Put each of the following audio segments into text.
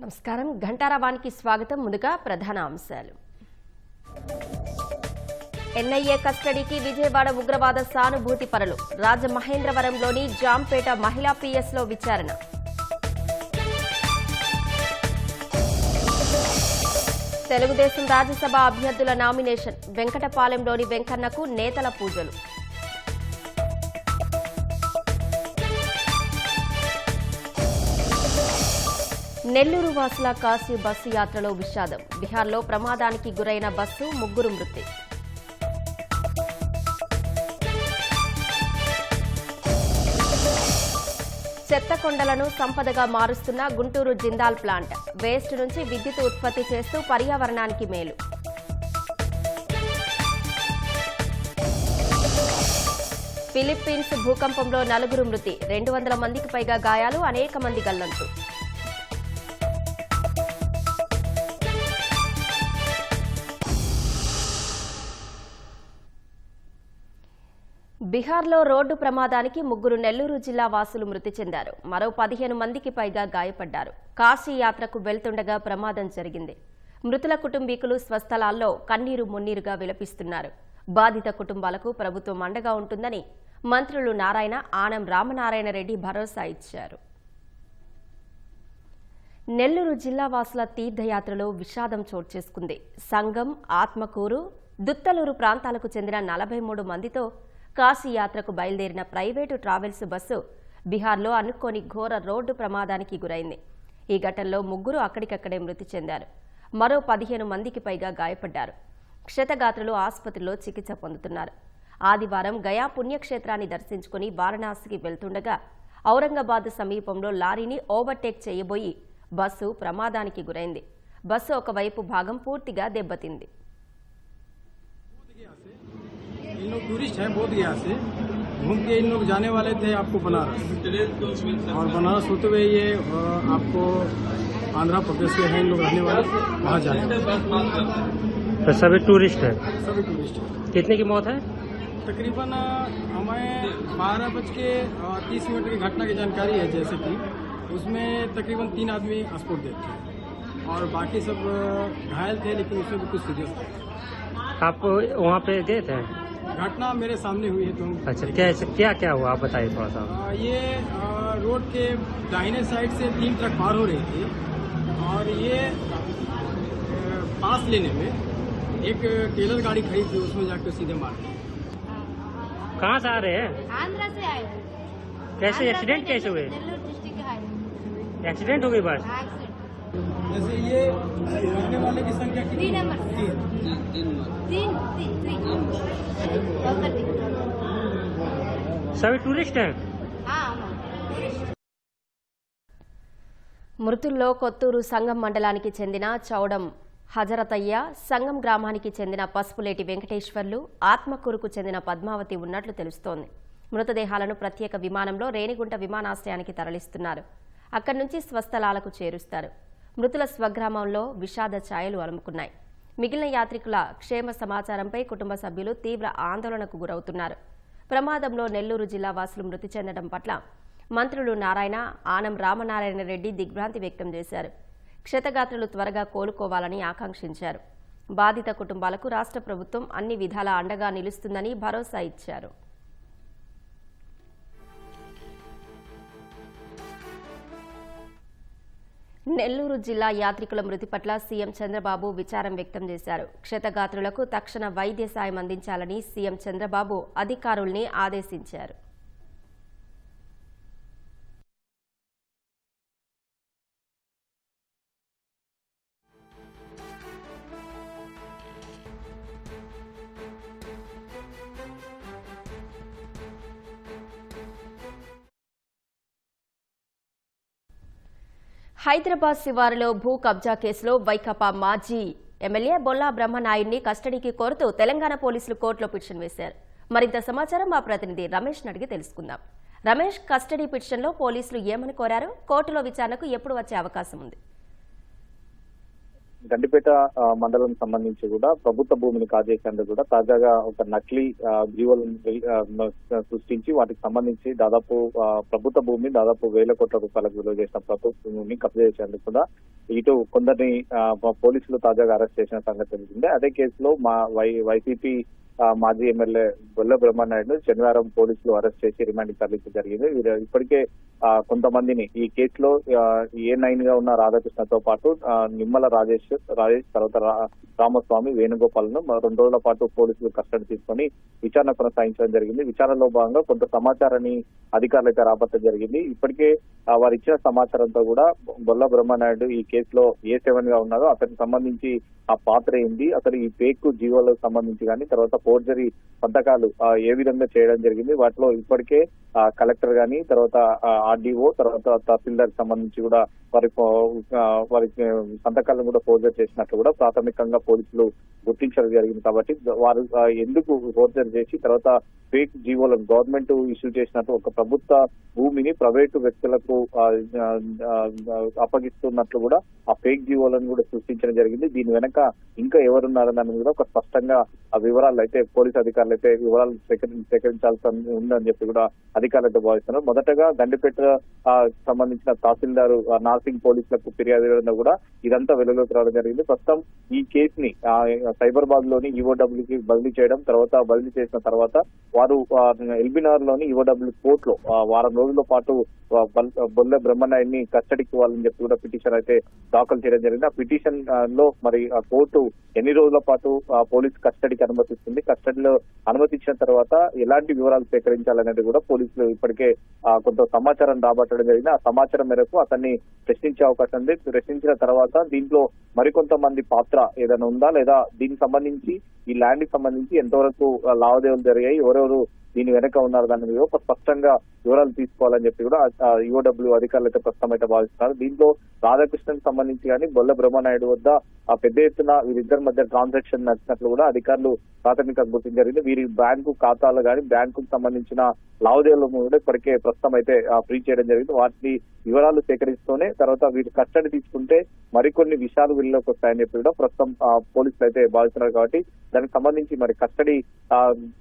నమస్కారం ఘంటారావానికి స్వాగతం. ముందుగా ప్రధాన అంశాలు. ఎన్ఐఏ కస్టడీకి విజయవాడ ఉగ్రవాద సానుభూతి పరులు. రాజమహేంద్రవరంలోని జాంపేట మహిళా పిఎస్లో విచారణ. తెలుగుదేశం రాజ్యసభ అభ్యర్థుల నామినేషన్. వెంకటపాలెంలోని వెంకన్నకు నేతల పూజలు. నెల్లూరు వాసుల కాశీ బస్సు యాత్రలో విషాదం. బిహార్లో ప్రమాదానికి గురైన బస్సు, 3 మృతి. చెత్త కొండలను సంపదగా మారుస్తున్న గుంటూరు జిందాల్ ప్లాంట్. వేస్ట్ నుంచి విద్యుత్ ఉత్పత్తి చేస్తూ పర్యావరణానికి మేలు. ఫిలిప్పీన్స్ భూకంపంలో 4 మృతి. 200 మందికి పైగా గాయాలు, అనేక మంది గల్లంతు. బిహార్లో రోడ్డు ప్రమాదానికి 3 నెల్లూరు జిల్లా వాసులు మృతి చెందారు. మరో 15 మందికి పైగా గాయపడ్డారు. కాశీ యాత్రకు వెళ్తుండగా ప్రమాదం జరిగింది. మృతుల కుటుంబీకులు స్వస్థలాల్లో కన్నీరు మున్నీరుగా విలపిస్తున్నారు. బాధిత కుటుంబాలకు ప్రభుత్వం అండగా ఉంటుందని మంత్రులు నారాయణ, ఆనం రామనారాయణ రెడ్డి భరోసా ఇచ్చారు. నెల్లూరు జిల్లా వాసుల తీర్థయాత్రలో విషాదం చోటు చేసుకుంది. సంగం, ఆత్మకూరు, దుత్తలూరు ప్రాంతాలకు చెందిన 43 మందితో కాశీ యాత్రకు బయలుదేరిన ప్రైవేటు ట్రావెల్స్ బస్సు బిహార్లో అనుకోని ఘోర రోడ్డు ప్రమాదానికి గురైంది. ఈ ఘటనలో 3 అక్కడికక్కడే మృతి చెందారు. మరో 15 మందికి పైగా గాయపడ్డారు. క్షతగాత్రులు ఆసుపత్రిలో చికిత్స పొందుతున్నారు. ఆదివారం గయా పుణ్యక్షేత్రాన్ని దర్శించుకుని వారణాసికి వెళ్తుండగా ఔరంగాబాద్ సమీపంలో లారీని ఓవర్టేక్ చేయబోయి బస్సు ప్రమాదానికి గురైంది. బస్సు ఒకవైపు భాగం పూర్తిగా దెబ్బతింది. इन लोग टूरिस्ट हैं बोध गया से घूम के इन लोग जाने वाले थे आपको बनारस, और बनारस होते हुए ये आपको आंध्र प्रदेश के हैं इन लोग रहने वाले, वहाँ जाने तो सभी टूरिस्ट है। सभी टूरिस्ट हैं। कितने की मौत है? तकरीबन हमें 12:30 की घटना की जानकारी है, जैसे कि उसमें तकरीबन 3 आदमी स्पॉट डेड थे और बाकी सब घायल थे, लेकिन उसमें भी कुछ सीरियस थे। आप वहाँ पे गए थे? घटना मेरे सामने हुई है। तो अच्छा, क्या क्या हुआ आप बताइए थोड़ा सा। ये रोड के दाहिने साइड से 3 ट्रक पार हो रही थी और ये पास लेने में एक टेलर गाड़ी खड़ी थी, उसमें जाकर सीधे मार दी। कहाँ से आ रहे हैं? आंध्र से आए। कैसे एक्सीडेंट कैसे हुए? नेल्लूर डिस्ट्रिक्ट के आए। एक्सीडेंट हो गई बस? एक्सीडेंट। जैसे ये रहने वाले की संख्या 3 नंबर। 3 सभी टूरिस्ट हैं? మృతుల్లో కొత్తూరు సంగం మండలానికి చెందిన చౌడం హజరతయ్య, సంగం గ్రామానికి చెందిన పసుపులేటి వెంకటేశ్వర్లు, ఆత్మకూరుకు చెందిన పద్మావతి ఉన్నట్లు తెలుస్తోంది. మృతదేహాలను ప్రత్యేక విమానంలో రేణిగుంట విమానాశ్రయానికి తరలిస్తున్నారు. అక్కడి నుంచి స్వస్థలాలకు చేరుస్తారు. మృతుల స్వగ్రామంలో విషాద ఛాయలు అలుముకున్నాయి. మిగిలిన యాత్రికుల క్షేమ సమాచారంపై కుటుంబ సభ్యులు తీవ్ర ఆందోళనకు గురవుతున్నారు. ప్రమాదంలో నెల్లూరు జిల్లా వాసులు మృతి చెందడం పట్ల మంత్రులు నారాయణ, ఆనం రామనారాయణ రెడ్డి దిగ్భ్రాంతి వ్యక్తం చేశారు. క్షతగాత్రులు త్వరగా కోలుకోవాలని ఆకాంక్షించారు. బాధిత కుటుంబాలకు రాష్ట్ర ప్రభుత్వం అన్ని విధాలా అండగా నిలుస్తుందని భరోసా ఇచ్చారు. నెల్లూరు జిల్లా యాత్రికుల మృతి పట్ల సీఎం చంద్రబాబు విచారం వ్యక్తం చేశారు. క్షతగాత్రులకు తక్షణ వైద్య సాయం అందించాలని సీఎం చంద్రబాబు అధికారుల్ని ఆదేశించారు. హైదరాబాద్ శివారులో భూ కబ్జా కేసులో వైకాపా మాజీ ఎమ్మెల్యే బొల్లా బ్రహ్మనాయుడిని కస్టడీకి కోరుతూ తెలంగాణ పోలీసులు కోర్టులో పిటిషన్ వేశారు. మరింత సమాచారం మా ప్రతినిధి రమేష్ అడిగి తెలుసుకుందాం. రమేష్, కస్టడీ పిటిషన్లో పోలీసులు ఏమని కోరారు? కోర్టులో విచారణకు ఎప్పుడు వచ్చే అవకాశం ఉంది? గండిపేట మండలం సంబంధించి కూడా ప్రభుత్వ భూమిని కాజేసేందుకు కూడా తాజాగా ఒక నకిలీ జీవోలను సృష్టించి వాటికి సంబంధించి దాదాపు ప్రభుత్వ భూమి దాదాపు 1,000 కోట్ల రూపాయలకు విలువ చేసిన ప్రభుత్వ భూమిని కబ్జా చేసేందుకు కూడా ఇటు కొందరిని పోలీసులు తాజాగా అరెస్ట్ చేసిన సంగతి తెలిసిందే. అదే కేసులో మా వైసీపీ మాజీ ఎమ్మెల్యే బొల్ల బ్రహ్మనాయుడు శనివారం పోలీసులు అరెస్ట్ చేసి రిమాండ్ తరలించడం జరిగింది. వీరు ఇప్పటికే కొంతమందిని ఈ కేసులో A9 గా ఉన్న రాధాకృష్ణతో పాటు నిమ్మల రాజేష్ తర్వాత రామస్వామి వేణుగోపాల్ను 2 రోజుల పాటు పోలీసులు కస్టడీ తీసుకొని విచారణ కొనసాగించడం జరిగింది. విచారణలో భాగంగా కొంత సమాచారాన్ని అధికారులు అయితే రాబట్టడం జరిగింది. ఇప్పటికే వారు ఇచ్చిన సమాచారంతో కూడా బొల్ల బ్రహ్మనాయుడు ఈ కేసులో A7 గా ఉన్నారో అతనికి సంబంధించి ఆ పాత్ర ఏంది, అతను ఈ ఫేక్ జీవోలకు సంబంధించి కానీ తర్వాత ఫోర్జరీ సంతకాలు ఏ విధంగా చేయడం జరిగింది, వాటిలో ఇప్పటికే కలెక్టర్ గాని తర్వాత RDO తర్వాత తహసీల్దార్ సంబంధించి కూడా వారి సంతకాలను కూడా ఫోర్జరీ చేసినట్లు కూడా ప్రాథమికంగా పోలీసులు గుర్తించడం జరిగింది. కాబట్టి వారు ఎందుకు ఫోర్జరీ చేసి తర్వాత ఫేక్ జీవోలను గవర్నమెంట్ ఇష్యూ చేసినట్టు ఒక ప్రభుత్వ భూమిని ప్రైవేటు వ్యక్తులకు అప్పగిస్తున్నట్లు కూడా ఆ ఫేక్ జీవోలను కూడా సృష్టించడం జరిగింది. దీని వెనక ఇంకా ఎవరున్నారని కూడా ఒక స్పష్టంగా ఆ వివరాలు అయితే పోలీసు అధికారులు అయితే వివరాలు సేకరించాల్సి ఉందని చెప్పి కూడా అధికారులు అయితే భావిస్తున్నారు. మొదటగా గండిపేట సంబంధించిన తహసీల్దారు నార్సింగ్ పోలీసులకు ఫిర్యాదు ఇవ్వడం కూడా ఇదంతా వెలుగులోకి రావడం జరిగింది. ప్రస్తుతం ఈ కేసుని సైబర్బాద్ లోని EOWకి బదిలీ చేయడం, తర్వాత బదిలీ చేసిన తర్వాత వారు ఎల్బీనగర్ లోని EOW కోర్టులో వారం రోజుల పాటు బొల్ల బ్రహ్మనాయుడిని కస్టడీకి ఇవ్వాలని చెప్పి కూడా పిటిషన్ అయితే దాఖలు చేయడం జరిగింది. ఆ పిటిషన్ లో మరి కోర్టు ఎన్ని రోజుల పాటు పోలీసు కస్టడీకి అనుమతిస్తుంది, కస్టడీలో అనుమతించిన తర్వాత ఎలాంటి వివరాలు సేకరించాలనేది కూడా పోలీసులు ఇప్పటికే కొంత సమాచారం రాబట్టడం జరిగింది. ఆ సమాచారం మేరకు అతన్ని ప్రశ్నించే అవకాశం ఉంది. ప్రశ్నించిన తర్వాత దీంట్లో మరికొంతమంది పాత్ర ఏదైనా ఉందా లేదా దీనికి సంబంధించి ఈ ల్యాండ్ కి సంబంధించి ఎంతవరకు లావాదేవీలు జరిగాయి, ఎవరెవరు దీని వెనక ఉన్నారు దాని మీద ఒక స్పష్టంగా వివరాలు తీసుకోవాలని చెప్పి కూడా EOW అధికారులు అయితే ప్రస్తుతం అయితే భావిస్తున్నారు. దీంట్లో రాధాకృష్ణన్ సంబంధించి కానీ బొల్ల బ్రహ్మనాయుడు వద్ద పెద్ద ఎత్తున వీరిద్దరి మధ్య ట్రాన్సాక్షన్ నడిచినట్లు కూడా అధికారులు ప్రాథమికంగా గుర్తించారు. వీరి బ్యాంకు ఖాతాలు కానీ బ్యాంకుకు సంబంధించిన లావాదేవీలను కూడా ఇప్పటికే ప్రస్తుతం అయితే ఫ్రీ చేయడం జరిగింది. వాటి వివరాలు సేకరిస్తూనే తర్వాత వీరు కస్టడీ తీసుకుంటే మరికొన్ని విషయాలు వీళ్ళకి వస్తాయని చెప్పి కూడా ప్రస్తుతం పోలీసులు అయితే భావిస్తున్నారు. కాబట్టి దానికి సంబంధించి మరి కస్టడీ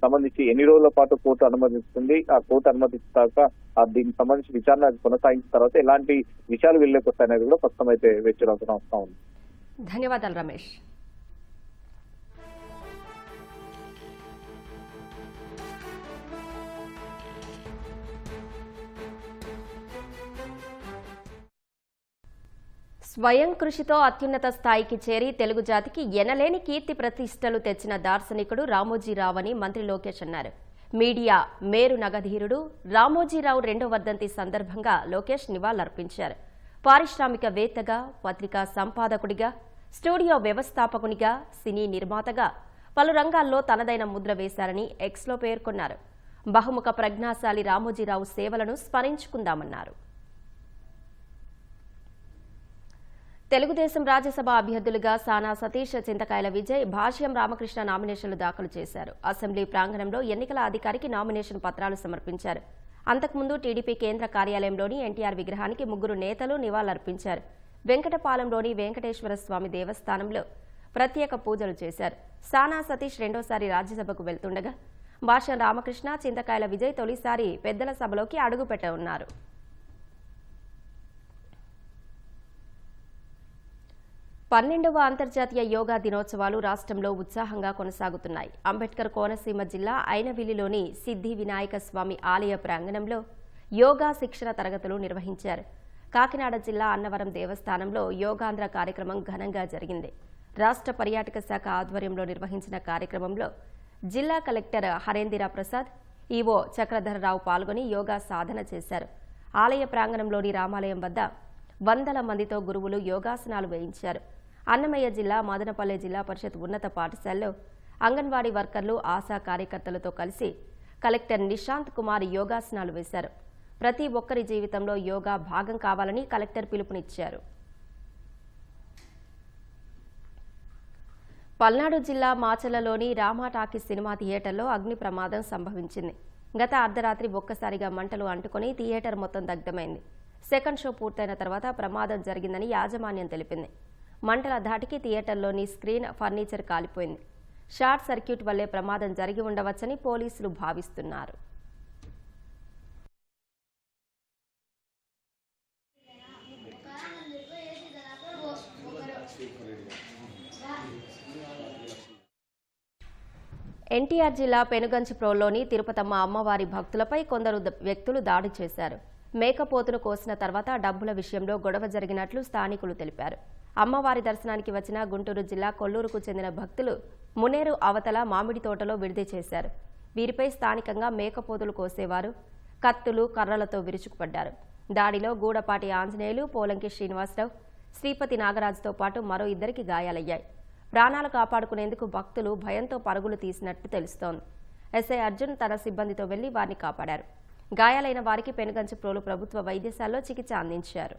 సంబంధించి ఎన్ని రోజుల పాటు కోర్టు అనుమతిస్తుంది, ఆ కోర్టు అనుమతిస్తాక దీనికి సంబంధించి విచారణ కొనసాగించిన తర్వాత ఎలాంటి విషయాలు వీళ్ళకి వస్తాయనేది కూడా ప్రస్తుతం అయితే వెచ్చడవుతున్న అవసరం ఉంది. ధన్యవాదాలు రమేష్. స్వయం కృషితో అత్యున్నత స్థాయికి చేరి తెలుగు జాతికి ఎనలేని కీర్తి ప్రతిష్టలు తెచ్చిన దార్శనికుడు రామోజీరావు అని మంత్రి లోకేష్ అన్నారు. మీడియా మేరు నగధీరుడు రామోజీరావు 2వ వర్ధంతి సందర్భంగా లోకేష్ నివాళులర్పించారు. పారిశ్రామికవేత్తగా, పత్రికా సంపాదకుడిగా, స్టూడియో వ్యవస్థాపకునిగా, సినీ నిర్మాతగా పలు రంగాల్లో తనదైన ముద్ర వేశారని ఎక్స్లో పేర్కొన్నారు. బహుముఖ ప్రజ్ఞాశాలి రామోజీరావు సేవలను స్మరించుకుందామన్నారు. తెలుగుదేశం రాజ్యసభ అభ్యర్థులుగా సానా సతీష్, చింతకాయల విజయ్, భాష్యం రామకృష్ణ నామినేషన్లు దాఖలు చేశారు. అసెంబ్లీ ప్రాంగణంలో ఎన్నికల అధికారికి నామినేషన్ పత్రాలు సమర్పించారు. అంతకుముందు టీడీపీ కేంద్ర కార్యాలయంలోని ఎన్టీఆర్ విగ్రహానికి 3 నేతలు నివాళులర్పించారు. వెంకటపాలెంలోని వెంకటేశ్వర స్వామి దేవస్థానంలో ప్రత్యేక పూజలు చేశారు. సానా సతీష్ రెండోసారి రాజ్యసభకు వెళ్తుండగా భాష్యం రామకృష్ణ, చింతకాయల విజయ్ తొలిసారి పెద్దల సభలోకి అడుగుపెట్టనున్నారు. పన్నెండవ అంతర్జాతీయ యోగా దినోత్సవాలు రాష్ట్రంలో ఉత్సాహంగా కొనసాగుతున్నాయి. అంబేద్కర్ కోనసీమ జిల్లా ఐనవిల్లిలోని సిద్ధి వినాయక స్వామి ఆలయ ప్రాంగణంలో యోగా శిక్షణ తరగతులు నిర్వహించారు. కాకినాడ జిల్లా అన్నవరం దేవస్థానంలో యోగాంధ్ర కార్యక్రమం ఘనంగా జరిగింది. రాష్ట్ర పర్యాటక శాఖ ఆధ్వర్యంలో నిర్వహించిన కార్యక్రమంలో జిల్లా కలెక్టర్ హరేందిరా ప్రసాద్, ఈవో చక్రధరరావు పాల్గొని యోగా సాధన చేశారు. ఆలయ ప్రాంగణంలోని రామాలయం వద్ద వందల మందితో గురువులు యోగాసనాలు వేయించారు. అన్నమయ్య జిల్లా మదనపల్లె జిల్లా పరిషత్ ఉన్నత పాఠశాలలో అంగన్వాడీ వర్కర్లు, ఆశా కార్యకర్తలతో కలిసి కలెక్టర్ నిశాంత్ కుమార్ యోగాసనాలు వేశారు. ప్రతి ఒక్కరి జీవితంలో యోగా భాగం కావాలని కలెక్టర్ పిలుపునిచ్చారు. పల్నాడు జిల్లా మాచలలోని రామా టాకీస్ సినిమా థియేటర్లో అగ్ని ప్రమాదం సంభవించింది. గత అర్ధరాత్రి ఒక్కసారిగా మంటలు అంటుకొని థియేటర్ మొత్తం దగ్ధమైంది. సెకండ్ షో పూర్తయిన తర్వాత ప్రమాదం జరిగిందని యాజమాన్యం తెలిపింది. మంటల ధాటికి థియేటర్లోని స్క్రీన్, ఫర్నిచర్ కాలిపోయింది. షార్ట్ సర్క్యూట్ వల్లే ప్రమాదం జరిగి ఉండవచ్చని పోలీసులు భావిస్తున్నారు. ఎన్టీఆర్ జిల్లా పెనుగంచిప్రోల్లోని తిరుపతమ్మ అమ్మవారి భక్తులపై కొందరు వ్యక్తులు దాడి చేశారు. మేకపోతును కోసిన తర్వాత డబ్బుల విషయంలో గొడవ జరిగినట్లు స్థానికులు తెలిపారు. అమ్మవారి దర్శనానికి వచ్చిన గుంటూరు జిల్లా కొల్లూరుకు చెందిన భక్తులు మునేరు అవతల మామిడి తోటలో విడిది చేశారు. వీరిపై స్థానికంగా మేకపోతులు కోసేవారు కత్తులు కర్రలతో విరుచుకుపడ్డారు. దాడిలో గూడపాటి ఆంజనేయులు, పోలంకి శ్రీనివాసరావు, శ్రీపతి నాగరాజుతో పాటు మరో ఇద్దరికి గాయాలయ్యాయి. ప్రాణాలు కాపాడుకునేందుకు భక్తులు భయంతో పరుగులు తీసినట్టు తెలుస్తోంది. ఎస్ఐ అర్జున్ తన సిబ్బందితో వెళ్లి వారిని కాపాడారు. గాయాలైన వారికి పెనుగంచిప్రోలు ప్రభుత్వ వైద్యశాలలో చికిత్స అందించారు.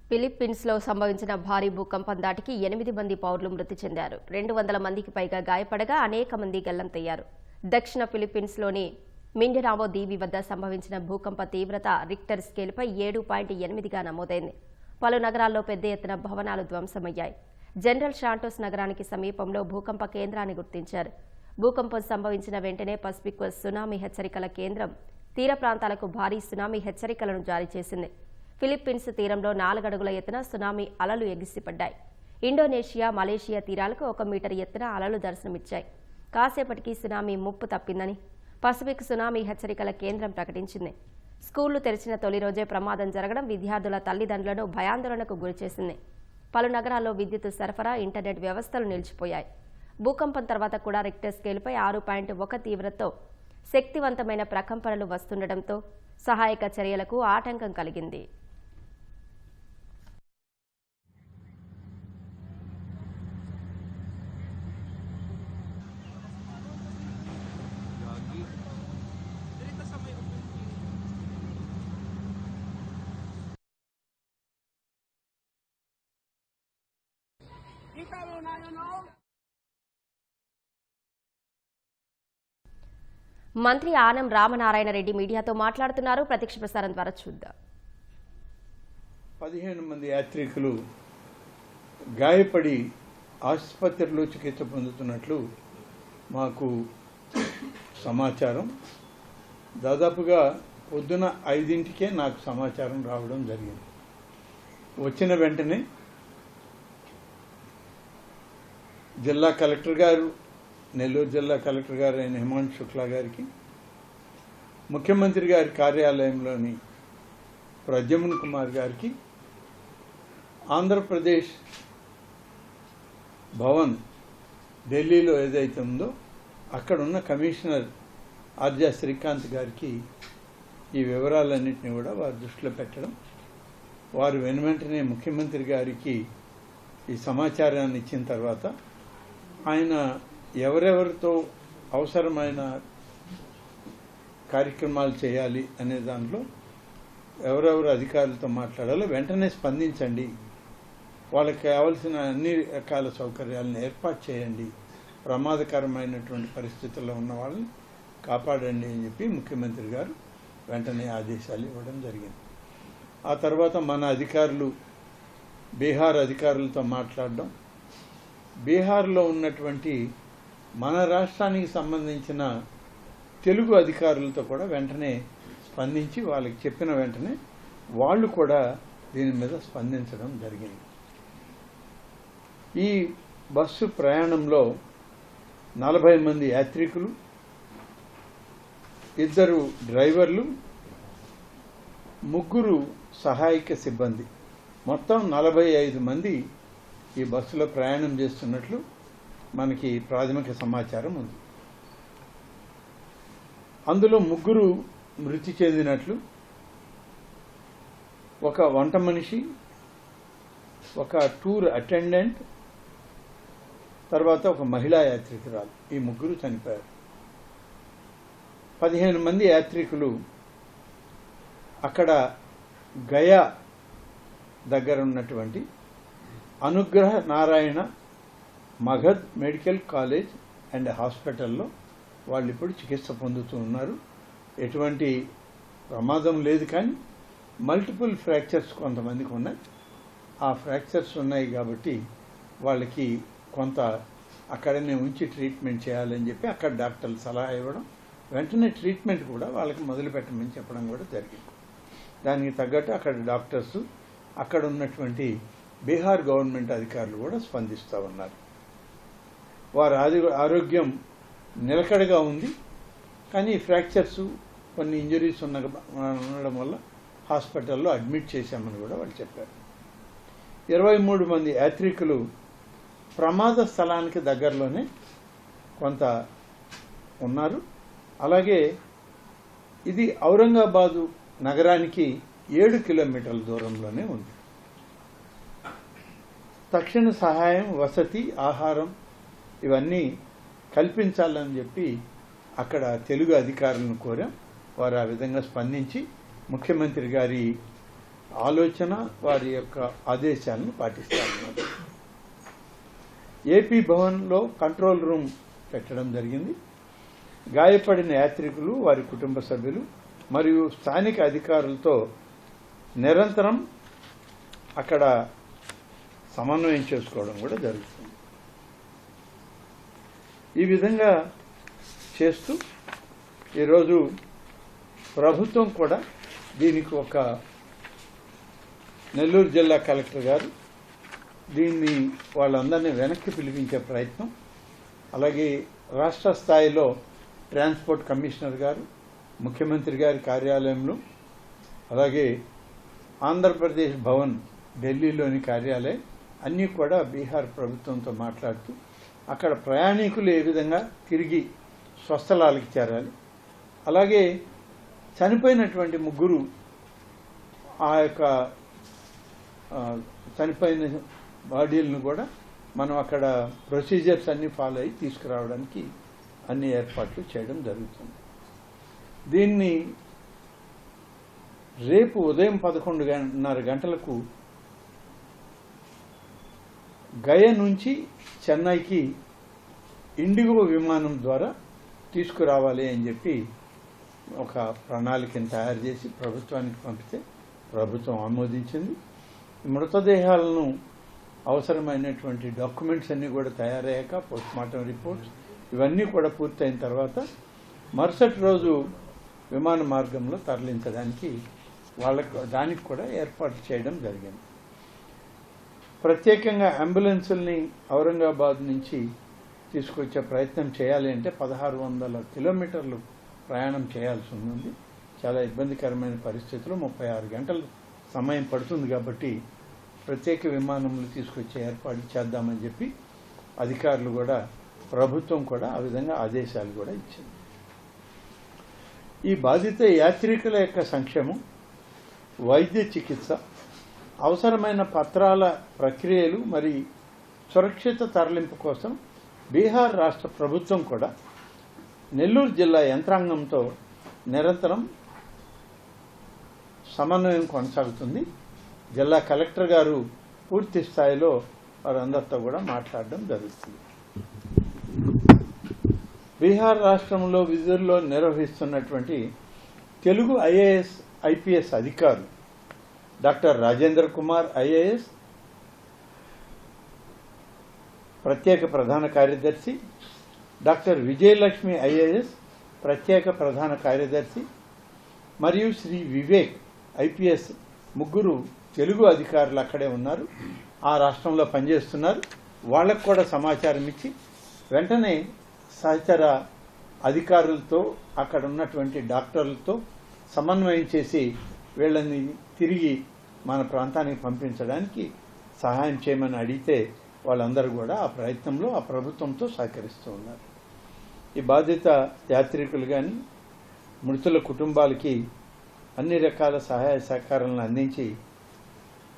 ఫిలిప్పీన్స్లో సంభవించిన భారీ భూకంపం దాటికి 8 మంది పౌరులు మృతి చెందారు. 200 మందికి పైగా గాయపడగా అనేక మంది గల్లంతయ్యారు. దక్షిణ ఫిలిప్పీన్స్లోని మిండనావో దీవి వద్ద సంభవించిన భూకంప తీవ్రత రిక్టర్ స్కేల్పై 7.8గా నమోదైంది. పలు నగరాల్లో పెద్ద ఎత్తున భవనాలు ధ్వంసమయ్యాయి. జనరల్ షాంటోస్ నగరానికి సమీపంలో భూకంప కేంద్రాన్ని గుర్తించారు. భూకంపం సంభవించిన వెంటనే పసిఫిక్ సునామీ హెచ్చరికల కేంద్రం తీర ప్రాంతాలకు భారీ సునామీ హెచ్చరికలను జారీ చేసింది. ఫిలిప్పీన్స్ తీరంలో 4 అడుగుల ఎత్తున సునామీ అలలు ఎగిసిపడ్డాయి. ఇండోనేషియా, మలేషియా తీరాలకు 1 మీటర్ ఎత్తున అలలు దర్శనమిచ్చాయి. కాసేపటికి సునామీ ముప్పు తప్పిందని పసిఫిక్ సునామీ హెచ్చరికల కేంద్రం ప్రకటించింది. స్కూళ్లు తెరిచిన తొలి రోజే ప్రమాదం జరగడం విద్యార్థుల తల్లిదండ్రులను భయాందోళనకు గురిచేసింది. పలు నగరాల్లో విద్యుత్ సరఫరా, ఇంటర్నెట్ వ్యవస్థలు నిలిచిపోయాయి. భూకంపం తర్వాత కూడా రిక్టర్ స్కేల్పై 6.1 తీవ్రతతో శక్తివంతమైన ప్రకంపనలు వస్తుండటంతో సహాయక చర్యలకు ఆటంకం కలిగింది. మంత్రి ఆనం రామనారాయణ రెడ్డి మీడియాతో మాట్లాడుతున్నారు. ప్రత్యక్ష ప్రసారం ద్వారా చూద్దాం. 15 మంది యాత్రికులు గాయపడి ఆసుపత్రిలో చికిత్స పొందుతున్నట్లు మాకు సమాచారం. దాదాపుగా పొద్దున 5ంటికే నాకు సమాచారం రావడం జరిగింది. వచ్చిన వెంటనే జిల్లా కలెక్టర్ గారు, నెల్లూరు జిల్లా కలెక్టర్ గారు అయిన హిమాంశు శుక్లా గారికి, ముఖ్యమంత్రి గారి కార్యాలయంలోని ప్రద్యుమ్న కుమార్ గారికి, ఆంధ్రప్రదేశ్ భవన్ ఢిల్లీలో ఏదైతే ఉందో అక్కడున్న కమిషనర్ ఆర్జా శ్రీకాంత్ గారికి ఈ వివరాలన్నింటినీ కూడా వారి దృష్టిలో పెట్టడం, వారు వెనువెంటనే ముఖ్యమంత్రి గారికి ఈ సమాచారాన్ని ఇచ్చిన తర్వాత ఆయన ఎవరెవరితో అవసరమైన కార్యక్రమాలు చేయాలి అనే దాంట్లో ఎవరెవరు అధికారులతో మాట్లాడాలో వెంటనే స్పందించండి, వాళ్ళకి కావలసిన అన్ని రకాల సౌకర్యాలను ఏర్పాటు చేయండి, ప్రమాదకరమైనటువంటి పరిస్థితుల్లో ఉన్న వాళ్ళని కాపాడండి అని చెప్పి ముఖ్యమంత్రి గారు వెంటనే ఆదేశాలు ఇవ్వడం జరిగింది. ఆ తర్వాత మన అధికారులు బీహార్ అధికారులతో మాట్లాడడం, బీహార్లో ఉన్నటువంటి మన రాష్ట్రానికి సంబంధించిన తెలుగు అధికారులతో కూడా వెంటనే స్పందించి వాళ్ళకి చెప్పిన వెంటనే వాళ్ళు కూడా దీని మీద స్పందించడం జరిగింది. ఈ బస్సు ప్రయాణంలో 40 మంది యాత్రికులు, 2 డ్రైవర్లు, 3 సహాయక సిబ్బంది, మొత్తం 45 మంది ఈ బస్సులో ప్రయాణం చేస్తున్నట్లు మనకి ప్రాథమిక సమాచారం ఉంది. అందులో 3 మృతి చెందినట్లు, ఒక వంట మనిషి, ఒక టూర్ అటెండెంట్, తర్వాత ఒక మహిళా యాత్రికురాలు, ఈ ముగ్గురు చనిపోయారు. 15 మంది యాత్రికులు అక్కడ గయా దగ్గర ఉన్నటువంటి అనుగ్రహ Narayana Magadh medical college and హాస్పిటల్లో వాళ్ళు ఇప్పుడు చికిత్స పొందుతూ ఉన్నారు. ఎటువంటి ప్రమాదం లేదు, కానీ మల్టిపుల్ ఫ్రాక్చర్స్ కొంతమందికి ఉన్నాయి. ఆ ఫ్రాక్చర్స్ ఉన్నాయి కాబట్టి వాళ్ళకి కొంత అక్కడనే ఉంచి ట్రీట్మెంట్ చేయాలని చెప్పి అక్కడ డాక్టర్లు సలహా ఇవ్వడం, వెంటనే ట్రీట్మెంట్ కూడా వాళ్ళకి మొదలుపెట్టమని చెప్పడం కూడా జరిగింది. దానికి తగ్గట్టు అక్కడ డాక్టర్స్, అక్కడ ఉన్నటువంటి బీహార్ గవర్నమెంట్ అధికారులు కూడా స్పందిస్తూ ఉన్నారు. వారి ఆరోగ్యం నిలకడగా ఉంది, కానీ ఫ్రాక్చర్స్ కొన్ని ఇంజరీస్ ఉండడం వల్ల హాస్పిటల్లో అడ్మిట్ చేశామని కూడా వాళ్ళు చెప్పారు. 23 మంది యాత్రికులు ప్రమాద స్థలానికి దగ్గరలోనే కొంత ఉన్నారు. అలాగే ఇది ఔరంగాబాదు నగరానికి 7 కిలోమీటర్ల దూరంలోనే ఉంది. తక్షణ సహాయం, వసతి, ఆహారం ఇవన్నీ కల్పించాలని చెప్పి అక్కడ తెలుగు అధికారులను కోరాం. వారు ఆ విధంగా స్పందించి ముఖ్యమంత్రి గారి ఆలోచన, వారి యొక్క ఆదేశాలను పాటిస్తారన్నారు. ఏపీ భవన్లో కంట్రోల్ రూమ్ పెట్టడం జరిగింది. గాయపడిన యాత్రికులు, వారి కుటుంబ సభ్యులు మరియు స్థానిక అధికారులతో నిరంతరం అక్కడ సమన్వయం చేసుకోవడం కూడా జరుగుతుంది. ఈ విధంగా చేస్తూ ఈరోజు ప్రభుత్వం కూడా దీనికి ఒక నెల్లూరు జిల్లా కలెక్టర్ గారు దీన్ని వాళ్ళందరినీ వెనక్కి పిలిపించే ప్రయత్నం, అలాగే రాష్ట్ర స్థాయిలో ట్రాన్స్పోర్ట్ కమిషనర్ గారు, ముఖ్యమంత్రి గారి కార్యాలయంలో, అలాగే ఆంధ్రప్రదేశ్ భవన్ ఢిల్లీలోని కార్యాలయం అన్నీ కూడా బీహార్ ప్రభుత్వంతో మాట్లాడుతూ అక్కడ ప్రయాణికులు ఏ విధంగా తిరిగి స్వస్థలాలకు చేరాలి, అలాగే చనిపోయినటువంటి ముగ్గురు ఆ యొక్క చనిపోయిన బాడీలను కూడా మనం అక్కడ ప్రొసీజర్స్ అన్ని ఫాలో అయ్యి తీసుకురావడానికి అన్ని ఏర్పాట్లు చేయడం జరుగుతుంది. దీన్ని రేపు ఉదయం 11:30 గంటలకు గయ నుంచి చెన్నైకి ఇండిగో విమానం ద్వారా తీసుకురావాలి అని చెప్పి ఒక ప్రణాళికను తయారు చేసి ప్రభుత్వానికి పంపితే ప్రభుత్వం ఆమోదించింది. మృతదేహాలను అవసరమైనటువంటి డాక్యుమెంట్స్ అన్నీ కూడా తయారయ్యాక, పోస్ట్మార్టం రిపోర్ట్స్ ఇవన్నీ కూడా పూర్తయిన తర్వాత మరుసటి రోజు విమాన మార్గంలో తరలించడానికి దానికి కూడా ఏర్పాటు చేయడం జరిగింది. ప్రత్యేకంగా అంబులెన్సుల్ని ఔరంగాబాద్ నుంచి తీసుకొచ్చే ప్రయత్నం చేయాలి అంటే 1600 కిలోమీటర్లు ప్రయాణం చేయాల్సి ఉంది. చాలా ఇబ్బందికరమైన పరిస్థితుల్లో 36 గంటలు సమయం పడుతుంది. కాబట్టి ప్రత్యేక విమానంలో తీసుకొచ్చే ఏర్పాటు చేద్దామని చెప్పి అధికారులు కూడా, ప్రభుత్వం కూడా ఆ విధంగా ఆదేశాలు కూడా ఇచ్చింది. ఈ బాధిత యాత్రికుల యొక్క సంక్షేమం, వైద్య చికిత్స, అవసరమైన పత్రాల ప్రక్రియలు మరి సురక్షిత తరలింపు కోసం బీహార్ రాష్ట్ర ప్రభుత్వం కూడా నెల్లూరు జిల్లా యంత్రాంగంతో నిరంతరం సమన్వయం కొనసాగుతుంది. జిల్లా కలెక్టర్ గారు పూర్తి స్థాయిలో వారందరితో కూడా మాట్లాడడం జరుగుతుంది. బీహార్ రాష్ట్రంలో విధుల్లో నిర్వహిస్తున్నటువంటి తెలుగు ఐఏఎస్, ఐపీఎస్ అధికారులు డాక్టర్ రాజేంద్ర కుమార్ ఐఏఎస్ ప్రత్యేక ప్రధాన కార్యదర్శి, డాక్టర్ విజయలక్ష్మి ఐఏఎస్ ప్రత్యేక ప్రధాన కార్యదర్శి మరియు శ్రీ వివేక్ ఐపీఎస్ ముగ్గురు తెలుగు అధికారులు అక్కడే ఉన్నారు, ఆ రాష్ట్రంలో పనిచేస్తున్నారు. వాళ్ళకు కూడా సమాచారం ఇచ్చి వెంటనే సహచర అధికారులతో, అక్కడ ఉన్నటువంటి డాక్టర్లతో సమన్వయం చేసి వీళ్ళని తిరిగి మన ప్రాంతానికి పంపించడానికి సహాయం చేయమని అడిగితే వాళ్ళందరూ కూడా ఆ ప్రయత్నంలో ఆ ప్రభుత్వంతో సహకరిస్తూ ఉన్నారు. ఈ బాధిత యాత్రికులు కానీ మృతుల కుటుంబాలకి అన్ని రకాల సహాయ సహకారాలను అందించి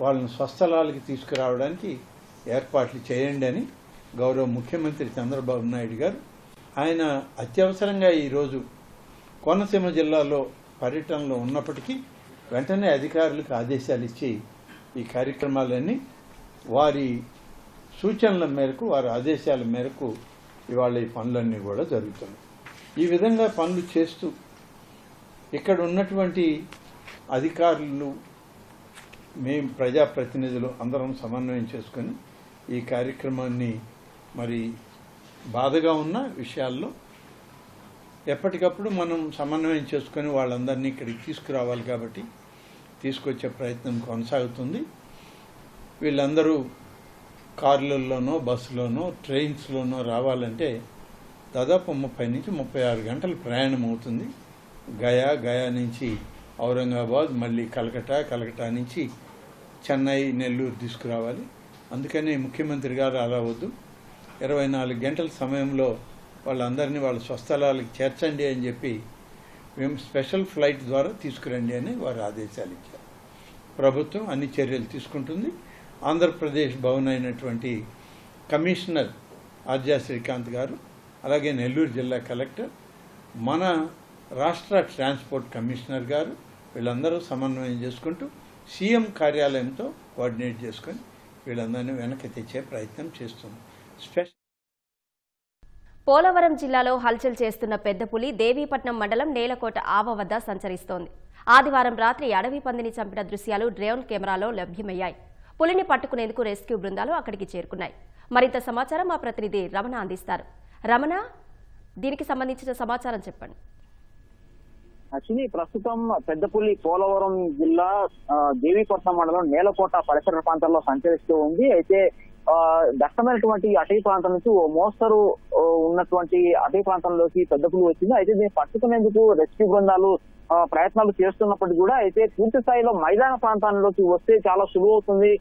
వాళ్ళని స్వస్థలాలకి తీసుకురావడానికి ఏర్పాట్లు చేయండి అని గౌరవ ముఖ్యమంత్రి చంద్రబాబు నాయుడు గారు ఆయన అత్యవసరంగా ఈరోజు కోనసీమ జిల్లాలో పర్యటనలో ఉన్నప్పటికీ వెంటనే అధికారులకు ఆదేశాలు ఇచ్చి ఈ కార్యక్రమాలన్నీ వారి సూచనల మేరకు వారి ఆదేశాల మేరకు ఇవాళ ఈ పనులన్నీ కూడా జరుగుతున్నాయి. ఈ విధంగా పనులు చేస్తూ ఇక్కడ ఉన్నటువంటి అధికారులు మేము ప్రజాప్రతినిధులు అందరం సమన్వయం చేసుకొని ఈ కార్యక్రమాన్ని మరి బాధగా ఉన్న విషయాల్లో ఎప్పటికప్పుడు మనం సమన్వయం చేసుకొని వాళ్ళందరినీ ఇక్కడికి తీసుకురావాలి కాబట్టి తీసుకొచ్చే ప్రయత్నం కొనసాగుతుంది. వీళ్ళందరూ కార్లలోనో బస్సులోనో ట్రైన్స్లోనో రావాలంటే దాదాపు 30 నుంచి 36 గంటల ప్రయాణం అవుతుంది. గయా నుంచి ఔరంగాబాద్, మళ్ళీ కలకటా నుంచి చెన్నై, నెల్లూరు తీసుకురావాలి. అందుకని ముఖ్యమంత్రి గారు అలా వద్దు, 24 గంటల సమయంలో వాళ్ళందరినీ వాళ్ళ స్వస్థలాలకు చేర్చండి అని చెప్పి మేము స్పెషల్ ఫ్లైట్ ద్వారా తీసుకురండి అని వారు ఆదేశాలు ఇచ్చారు. ప్రభుత్వం అన్ని చర్యలు తీసుకుంటుంది. ఆంధ్రప్రదేశ్ భవన్ అయినటువంటి కమిషనర్ ఆర్జా శ్రీకాంత్ గారు, అలాగే నెల్లూరు జిల్లా కలెక్టర్, మన రాష్ట్ర ట్రాన్స్పోర్ట్ కమిషనర్ గారు వీళ్ళందరూ సమన్వయం చేసుకుంటూ సీఎం కార్యాలయంతో కోఆర్డినేట్ చేసుకొని వీళ్ళందరినీ వెనక్కి తెచ్చే ప్రయత్నం చేస్తున్నాం. పోలవరం జిల్లాలో హల్చల్ చేస్తున్న పెద్ద పులి దేవీపట్నం మండలం నేలకోట ఆవ వద్ద సంచరిస్తోంది. ఆదివారం రాత్రి అడవి పందిని చంపిన దృశ్యాలు డ్రోన్ కెమెరాలో లభ్యమయ్యాయి. పులిని పట్టుకునేందుకు రెస్క్యూ బృందాలు అక్కడికి చేరుకున్నాయి. మరింత సమాచారం మా ప్రతినిధి రమణ అందిస్తారు. రమణ, దీనికి సంబంధించిన సమాచారం చెప్పండి. యాక్చువల్లీ ప్రస్తుతం పెద్దపులి పోలవరం జిల్లా దేవీపట్నం మండలం నేలకోట పరిసర ప్రాంతాల్లో సంచరిస్తూ ఉంది. అయితే దట్టమైనటువంటి అటవీ ప్రాంతం నుంచి ఓ మోస్తరు ఉన్నటువంటి అటవీ ప్రాంతంలోకి పెద్దపులి వచ్చింది. అయితే దీన్ని పట్టుకునేందుకు రెస్క్యూ బృందాలు ప్రయత్నాలు చేస్తున్నప్పటికీ కూడా అయితే పూర్తి స్థాయిలో మైదాన ప్రాంతాల్లోకి వస్తే చాలా సులువు అవుతుంది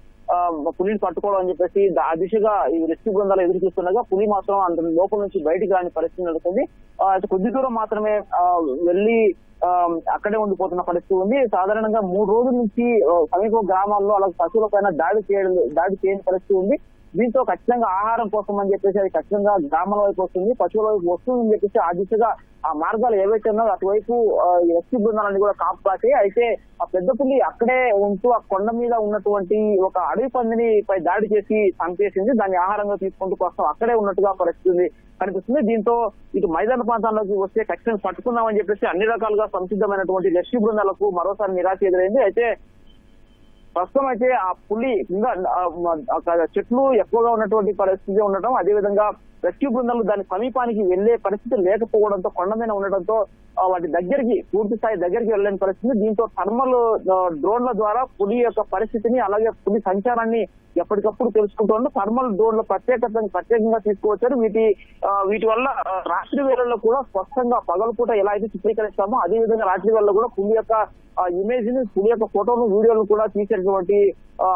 పులిని పట్టుకోవడం అని చెప్పేసి ఆ దిశగా ఈ రెస్క్యూ బృందాలు ఎదురు చూస్తుండగా పులి మాత్రం అంత లోపల నుంచి బయటికి రాని పరిస్థితి నెలకొంది. అయితే కొద్ది దూరం మాత్రమే వెళ్లి అక్కడే ఉండిపోతున్న పరిస్థితి ఉంది. సాధారణంగా 3 రోజుల నుంచి సమీప గ్రామాల్లో అలాగే పశువుల పైన దాడి చేయని పరిస్థితి ఉంది. దీంతో ఖచ్చితంగా ఆహారం కోసం అని చెప్పేసి అది ఖచ్చితంగా గ్రామాల వైపు వస్తుంది, పశువుల వైపు వస్తుందని చెప్పేసి ఆ దిశగా ఆ మార్గాలు ఏవైతే ఉన్నాయో అటువైపు రెస్క్యూ బృందాలన్నీ కూడా కాపు కాసి అయితే ఆ పెద్ద పులి అక్కడే ఉంటూ ఆ కొండ మీద ఉన్నటువంటి ఒక అడవి పందిని పై దాడి చేసి చంపేసింది. దాన్ని ఆహారంగా తీసుకుంటూ కోసం అక్కడే ఉన్నట్టుగా పరిస్థితి కనిపిస్తుంది. దీంతో ఇటు మైదాన ప్రాంతాల్లోకి వస్తే ఖచ్చితంగా పట్టుకుందామని చెప్పేసి అన్ని రకాలుగా సంసిద్ధమైనటువంటి రెస్క్యూ బృందాలకు మరోసారి నిరాశ ఎదురైంది. అయితే ప్రస్తుతం అయితే ఆ పులి ఇంకా చెట్లు ఎక్కువగా ఉన్నటువంటి పరిస్థితి ఉండటం, అదేవిధంగా రెస్క్యూ బృందాలు దాని సమీపానికి వెళ్లే పరిస్థితి లేకపోవడంతో కొండ మీద ఉండడంతో వాటి దగ్గరికి పూర్తి స్థాయి దగ్గరికి వెళ్ళలేని పరిస్థితి. దీంతో థర్మల్ డ్రోన్ల ద్వారా పులి యొక్క పరిస్థితిని అలాగే పులి సంచారాన్ని ఎప్పటికప్పుడు తెలుసుకుంటూ థర్మల్ డ్రోన్ల ప్రత్యేకంగా తీసుకువచ్చారు. వీటి వల్ల రాత్రి వేళల్లో కూడా స్పష్టంగా పగలపూట ఎలా అయితే చిత్రీకరిస్తామో అదే విధంగా రాత్రి వేళల్లో కూడా పులి యొక్క ఇమేజ్ ని, పులి యొక్క ఫోటోను, వీడియోలను కూడా తీసేటువంటి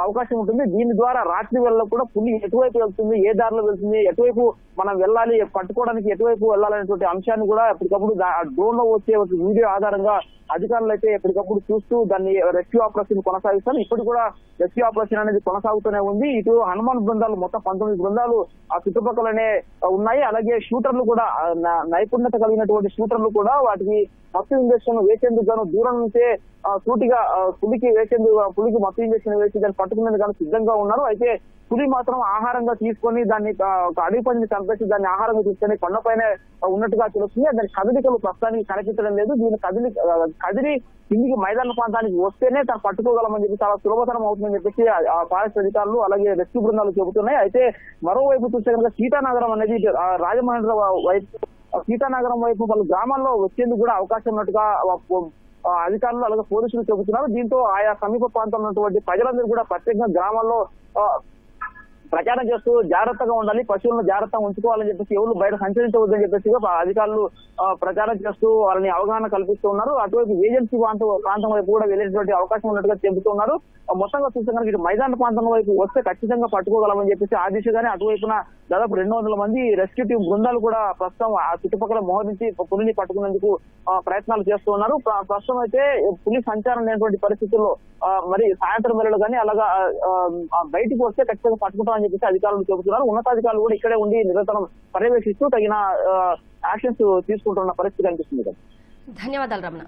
అవకాశం ఉంటుంది. దీని ద్వారా రాత్రి వేళల్లో కూడా పులి ఎటువైపు వెళ్తుంది, ఏ దారిలో వెళ్తుంది, ఎటువైపు మనం వెళ్ళాలి, పట్టుకోవడానికి ఎటువైపు వెళ్ళాలనేటువంటి అంశాన్ని కూడా ఎప్పటికప్పుడు డ్రోన్ లో వచ్చే వీడియో ఆధారంగా అధికారులు అయితే ఎప్పటికప్పుడు చూస్తూ దాన్ని రెస్క్యూ ఆపరేషన్ కొనసాగిస్తారు. ఇప్పుడు కూడా రెస్క్యూ ఆపరేషన్ అనేది కొనసాగుతూనే ఉంది. ఇటు హనుమాన్ బృందాలు మొత్తం 19 బృందాలు ఆ చుట్టుపక్కలనే ఉన్నాయి. అలాగే షూటర్లు కూడా నైపుణ్యత కలిగినటువంటి షూటర్లు కూడా వాటికి మత్తు ఇంజక్షన్ వేసేందుకు గాను దూరం నుంచే సూటిగా పులికి మత్తు ఇంజక్షన్ వేసి దాన్ని పట్టుకునేందుకు గాను సిద్ధంగా ఉన్నారు. అయితే పులి మాత్రం ఆహారంగా తీసుకొని దాన్ని అడవి పందిని చంపేసి దాన్ని ఆహారంగా తీసుకొని కొండపైన ఉన్నట్టుగా తెలుస్తుంది. దాని కదలికలు ప్రస్తుతానికి కనిపించడం లేదు. దీన్ని కదిలి కిందికి మైదాన ప్రాంతానికి వస్తేనే తను పట్టుకోగలమని చెప్పి చాలా సులభతరం అవుతుందని చెప్పేసి ఆ ఫారెస్ట్ అధికారులు అలాగే రెస్క్యూ బృందాలు చెబుతున్నాయి. అయితే మరోవైపు చూస్తే కనుక సీతానగరం అనేది రాజమండ్రి వైపు సీతానగరం వైపు పలు గ్రామాల్లో వచ్చేందుకు కూడా అవకాశం ఉన్నట్టుగా అధికారులు అలాగే పోలీసులు చెబుతున్నారు. దీంతో ఆయా సమీప ప్రాంతంలో ఉన్నటువంటి ప్రజలందరూ కూడా ప్రత్యేకంగా గ్రామాల్లో ప్రచారం చేస్తూ జాగ్రత్తగా ఉండాలి, పశువులను జాగ్రత్తగా ఉంచుకోవాలని చెప్పేసి, ఎవరు బయట సంచరించవద్దని చెప్పేసి అధికారులు ప్రచారం చేస్తూ వాళ్ళని అవగాహన కల్పిస్తూ ఉన్నారు. అటువైపు ఏజెన్సీ ప్రాంతం వైపు కూడా వెళ్ళేటువంటి అవకాశం ఉన్నట్టుగా చెబుతున్నారు. మొత్తంగా చూస్తే కనుక ఇటు మైదాన ప్రాంతం వైపు వస్తే ఖచ్చితంగా పట్టుకోగలమని చెప్పేసి ఆ దిశగానే అటువైపున దాదాపు 200 మంది రెస్క్యూ టీం బృందాలు కూడా ప్రస్తుతం ఆ చుట్టుపక్కల మోహరించి పులిని పట్టుకునేందుకు ప్రయత్నాలు చేస్తూ ఉన్నారు. ప్రస్తుతం అయితే పులి సంచారం లేనటువంటి పరిస్థితుల్లో మరి సాయంత్రం వేళలో కానీ అలాగా బయటికి వస్తే ఖచ్చితంగా పట్టుకుంటాం అని చెప్పేసి అధికారులు చెబుతున్నారు. ఉన్నతాధికారులు కూడా ఇక్కడే ఉండి నిరంతరం పర్యవేక్షిస్తూ తగిన యాక్షన్స్ తీసుకుంటున్న పరిస్థితి కనిపిస్తుంది కదా. ధన్యవాదాలు రమణ.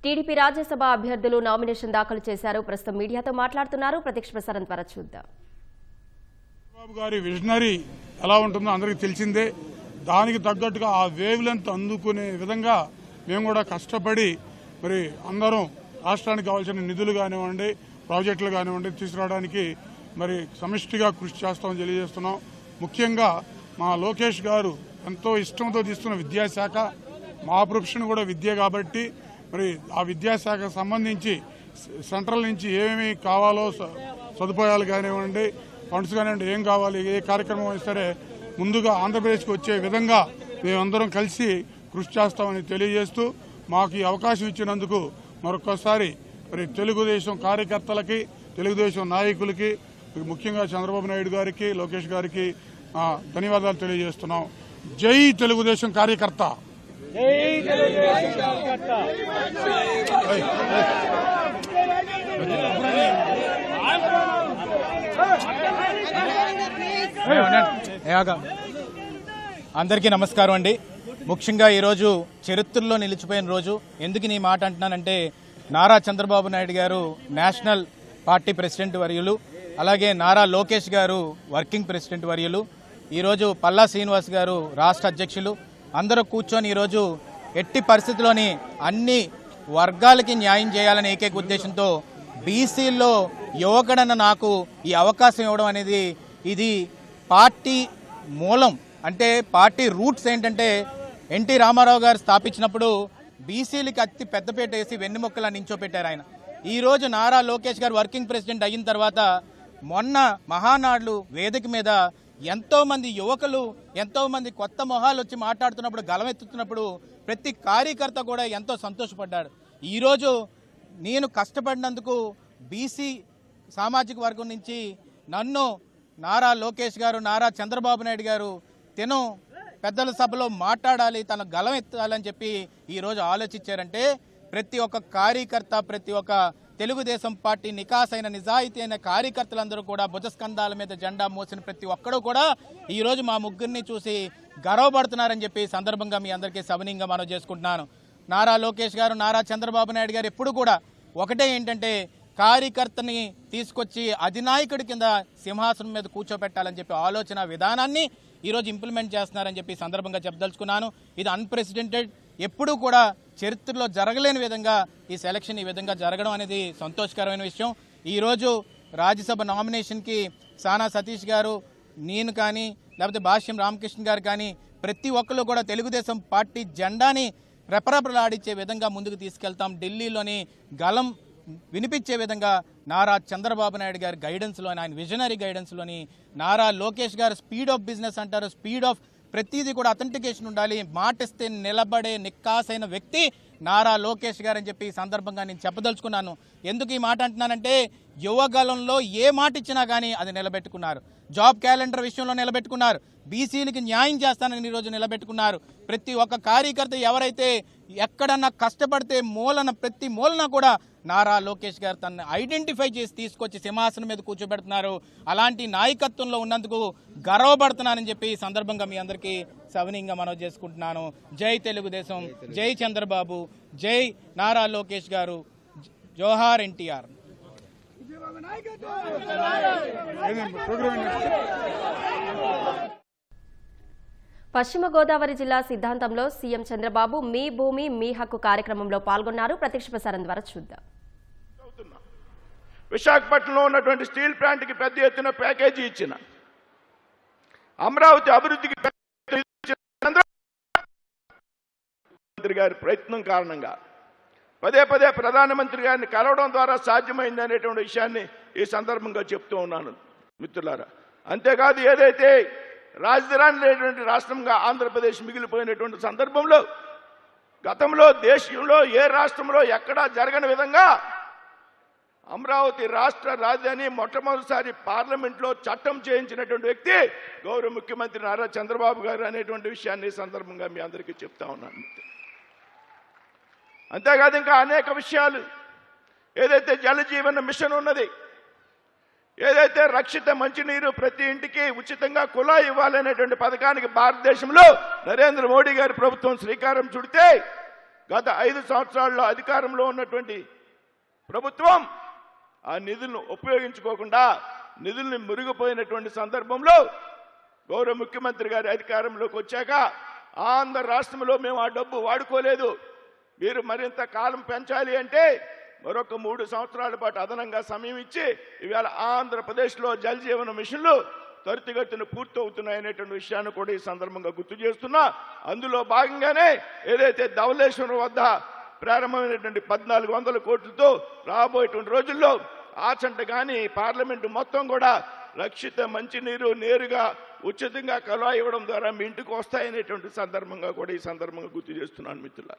టీడీపీ రాజ్యసభ అభ్యర్థులు నామినేషన్ దాఖలు చేశారు. ప్రస్తుతం మీడియాతో మాట్లాడుతున్నారు. ప్రత్యక్ష ప్రసారం ద్వారా చూద్దాం. చంద్రబాబు గారి విజనరీ ఎలా ఉంటుందో అందరికీ తెలిసిందే. దానికి తగ్గట్టుగా ఆ వేవ్ లెంత్ అందుకునే విధంగా మేము కూడా కష్టపడి మరి అందరం రాష్ట్రానికి కావాల్సిన నిధులు కానివ్వండి, ప్రాజెక్టులు కానివ్వండి తీసుకురావడానికి మరి సమిష్టిగా కృషి చేస్తామని తెలియజేస్తున్నాం. ముఖ్యంగా మా లోకేష్ గారు ఎంతో ఇష్టంతో తీస్తున్న విద్యాశాఖ, మా ప్రొఫెషన్ కూడా విద్య కాబట్టి మరి ఆ విద్యాశాఖకు సంబంధించి సెంట్రల్ నుంచి ఏమేమి కావాలో సదుపాయాలు కానివ్వండి, ఫండ్స్ కానివ్వండి, ఏం కావాలి, ఏ కార్యక్రమం అయినా సరే ముందుగా ఆంధ్రప్రదేశ్కి వచ్చే విధంగా మేమందరం కలిసి కృషి చేస్తామని తెలియజేస్తూ మాకు ఈ అవకాశం ఇచ్చినందుకు మరొకసారి మరి తెలుగుదేశం కార్యకర్తలకి, తెలుగుదేశం నాయకులకి, ముఖ్యంగా చంద్రబాబు నాయుడు గారికి, లోకేష్ గారికి ధన్యవాదాలు తెలియజేస్తున్నాం. జై తెలుగుదేశం కార్యకర్త. అందరికీ నమస్కారం అండి. ముఖ్యంగా ఈరోజు చరిత్రలో నిలిచిపోయిన రోజు. ఎందుకు నీ మాట అంటున్నానంటే, నారా చంద్రబాబు నాయుడు గారు నేషనల్ పార్టీ ప్రెసిడెంట్ వర్యులు, అలాగే నారా లోకేష్ గారు వర్కింగ్ ప్రెసిడెంట్ వర్యులు, ఈరోజు పల్లా శ్రీనివాస్ గారు రాష్ట్ర అధ్యక్షులు, అందరూ కూర్చొని ఈరోజు ఎట్టి పరిస్థితుల్లోని అన్ని వర్గాలకి న్యాయం చేయాలనే ఏకైక ఉద్దేశంతో బీసీల్లో యువకుడన్న నాకు ఈ అవకాశం ఇవ్వడం అనేది ఇది పార్టీ మూలం. అంటే పార్టీ రూట్స్ ఏంటంటే ఎన్టీ రామారావు గారు స్థాపించినప్పుడు బీసీలకి అతి పెద్దపేట వేసి వెన్నెముక్కలా నించోపెట్టారు ఆయన. ఈరోజు నారా లోకేష్ గారు వర్కింగ్ ప్రెసిడెంట్ అయిన తర్వాత మొన్న మహానాడులు వేదిక మీద ఎంతోమంది యువకులు, ఎంతోమంది కొత్త మొహాలు వచ్చి మాట్లాడుతున్నప్పుడు, గలమెత్తుతున్నప్పుడు ప్రతి కార్యకర్త కూడా ఎంతో సంతోషపడ్డాడు. ఈరోజు నేను కష్టపడినందుకు బీసీ సామాజిక వర్గం నుంచి నన్ను నారా లోకేష్ గారు, నారా చంద్రబాబు నాయుడు గారు తిను పెద్దల సభలో మాట్లాడాలి, తన గలం ఎత్తాలని చెప్పి ఈరోజు ఆలోచించారంటే ప్రతి ఒక్క కార్యకర్త, ప్రతి ఒక్క తెలుగుదేశం పార్టీ నికాసైన నిజాయితీ అయిన కార్యకర్తలందరూ కూడా భుజస్కంధాల మీద జెండా మోసిన ప్రతి ఒక్కడూ కూడా ఈరోజు మా ముగ్గురిని చూసి గర్వపడుతున్నారని చెప్పి సందర్భంగా మీ అందరికీ సవినీయంగా మనవి చేసుకుంటున్నాను. నారా లోకేష్ గారు, నారా చంద్రబాబు నాయుడు గారు ఎప్పుడు కూడా ఒకటే ఏంటంటే కార్యకర్తని తీసుకొచ్చి అధినాయకుడి కింద సింహాసనం మీద కూర్చోబెట్టాలని చెప్పి ఆలోచన విధానాన్ని ఈరోజు ఇంప్లిమెంట్ చేస్తున్నారని చెప్పి సందర్భంగా చెప్పదలుచుకున్నాను. ఇది అన్ప్రెసిడెంటెడ్, ఎప్పుడూ కూడా చరిత్రలో జరగలేని విధంగా ఈ సెలక్షన్ ఈ విధంగా జరగడం అనేది సంతోషకరమైన విషయం. ఈరోజు రాజ్యసభ నామినేషన్కి సానా సతీష్ గారు, నేను కానీ లేకపోతే భాష్యం రామకృష్ణ గారు కానీ ప్రతి ఒక్కరు కూడా తెలుగుదేశం పార్టీ జెండాని రెపరెపలాడించే విధంగా ముందుకు తీసుకెళ్తాం. ఢిల్లీలోని గలం వినిపించే విధంగా నారా చంద్రబాబు నాయుడు గారి గైడెన్స్లోని, ఆయన విజనరీ గైడెన్స్లోని, నారా లోకేష్ గారు స్పీడ్ ఆఫ్ బిజినెస్ అంటారు, స్పీడ్ ఆఫ్ ప్రతిదీ కూడా అథెంటికేషన్ ఉండాలి, మాటిస్తే నిలబడే నిక్కాసైన వ్యక్తి నారా లోకేష్ గారు అని చెప్పి ఈ సందర్భంగా నేను చెప్పదలుచుకున్నాను. ఎందుకు ఈ మాట అంటున్నానంటే యువగలంలో ఏ మాట ఇచ్చినా కానీ అది నిలబెట్టుకున్నారు. జాబ్ క్యాలెండర్ విషయంలో నిలబెట్టుకున్నారు, బీసీలకి న్యాయం చేస్తానని ఈరోజు నిలబెట్టుకున్నారు. ప్రతి ఒక్క కార్యకర్త ఎవరైతే ఎక్కడన్నా కష్టపడితే ప్రతి మూలన కూడా నారా లోకేష్ గారు తనని ఐడెంటిఫై చేసి తీసుకొచ్చి సింహాసనం మీద కూర్చోబెడుతున్నారు. అలాంటి నాయకత్వంలో ఉన్నందుకు గర్వపడుతున్నానని చెప్పి ఈ సందర్భంగా మీ అందరికీ సవినీయంగా మనవి చేసుకుంటున్నాను. జై తెలుగుదేశం, జై చంద్రబాబు, జై నారా లోకేష్ గారు, జోహార్ ఎన్టీఆర్. పశ్చిమ గోదావరి జిల్లా సిద్ధాంతంలో సీఎం చంద్రబాబు మీ భూమి మీ హక్కు కార్యక్రమంలో పాల్గొన్నారు. ప్రత్యక్ష ప్రసారం ద్వారా చూద్దాం. విశాఖపట్నంలో ఉన్నటువంటి స్టీల్ ప్లాంట్ కి పెద్ద ఎత్తున ప్యాకేజీ ఇచ్చిన, అమరావతి అభివృద్ధికి మంత్రి గారి ప్రయత్నం కారణంగా పదే పదే ప్రధానమంత్రి గారిని కలవడం ద్వారా సాధ్యమైంది అనేటువంటి విషయాన్ని ఈ సందర్భంగా చెప్తూ ఉన్నాను మిత్రులారా. అంతేకాదు, ఏదైతే రాజధాని లేనటువంటి రాష్ట్రంగా ఆంధ్రప్రదేశ్ మిగిలిపోయినటువంటి సందర్భంలో గతంలో దేశంలో ఏ రాష్ట్రంలో ఎక్కడా జరగని విధంగా అమరావతి రాష్ట్ర రాజధాని మొట్టమొదటిసారి పార్లమెంట్లో చట్టం చేయించినటువంటి వ్యక్తి గౌరవ ముఖ్యమంత్రి నారా చంద్రబాబు గారు అనేటువంటి విషయాన్ని సందర్భంగా మీ అందరికీ చెప్తా ఉన్నాను. అంతేకాదు ఇంకా అనేక విషయాలు ఏదైతే జల జీవన మిషన్ ఉన్నది, ఏదైతే రక్షిత మంచినీరు ప్రతి ఇంటికి ఉచితంగా కుళాయి ఇవ్వాలనేటువంటి పథకానికి భారతదేశంలో నరేంద్ర మోడీ గారి ప్రభుత్వం శ్రీకారం చుడితే గత 5 సంవత్సరాల్లో అధికారంలో ఉన్నటువంటి ప్రభుత్వం ఆ నిధులను ఉపయోగించుకోకుండా నిధుల్ని మురిగిపోయినటువంటి సందర్భంలో గౌరవ ముఖ్యమంత్రి గారి అధికారంలోకి వచ్చాక ఆంధ్ర రాష్ట్రంలో మేము ఆ డబ్బు వాడుకోలేదు, మీరు మరింత కాలం పెంచాలి అంటే మరొక 3 సంవత్సరాల పాటు అదనంగా సమయం ఇచ్చి ఇవాళ ఆంధ్రప్రదేశ్లో జల్ జీవన మిషన్లు త్వరితగతిన పూర్తవుతున్నాయనేటువంటి విషయాన్ని కూడా ఈ సందర్భంగా గుర్తు చేస్తున్నా. అందులో భాగంగానే ఏదైతే ధవళేశ్వరం వద్ద ప్రారంభమైనటువంటి 1400 కోట్లతో రాబోయేటువంటి రోజుల్లో ఆచంట కానీ పార్లమెంటు మొత్తం కూడా రక్షిత మంచినీరు నేరుగా ఉచితంగా కుళాయి ఇవ్వడం ద్వారా మీ ఇంటికి వస్తాయనేటువంటి సందర్భంగా కూడా ఈ సందర్భంగా గుర్తు చేస్తున్నాను మిత్రుల.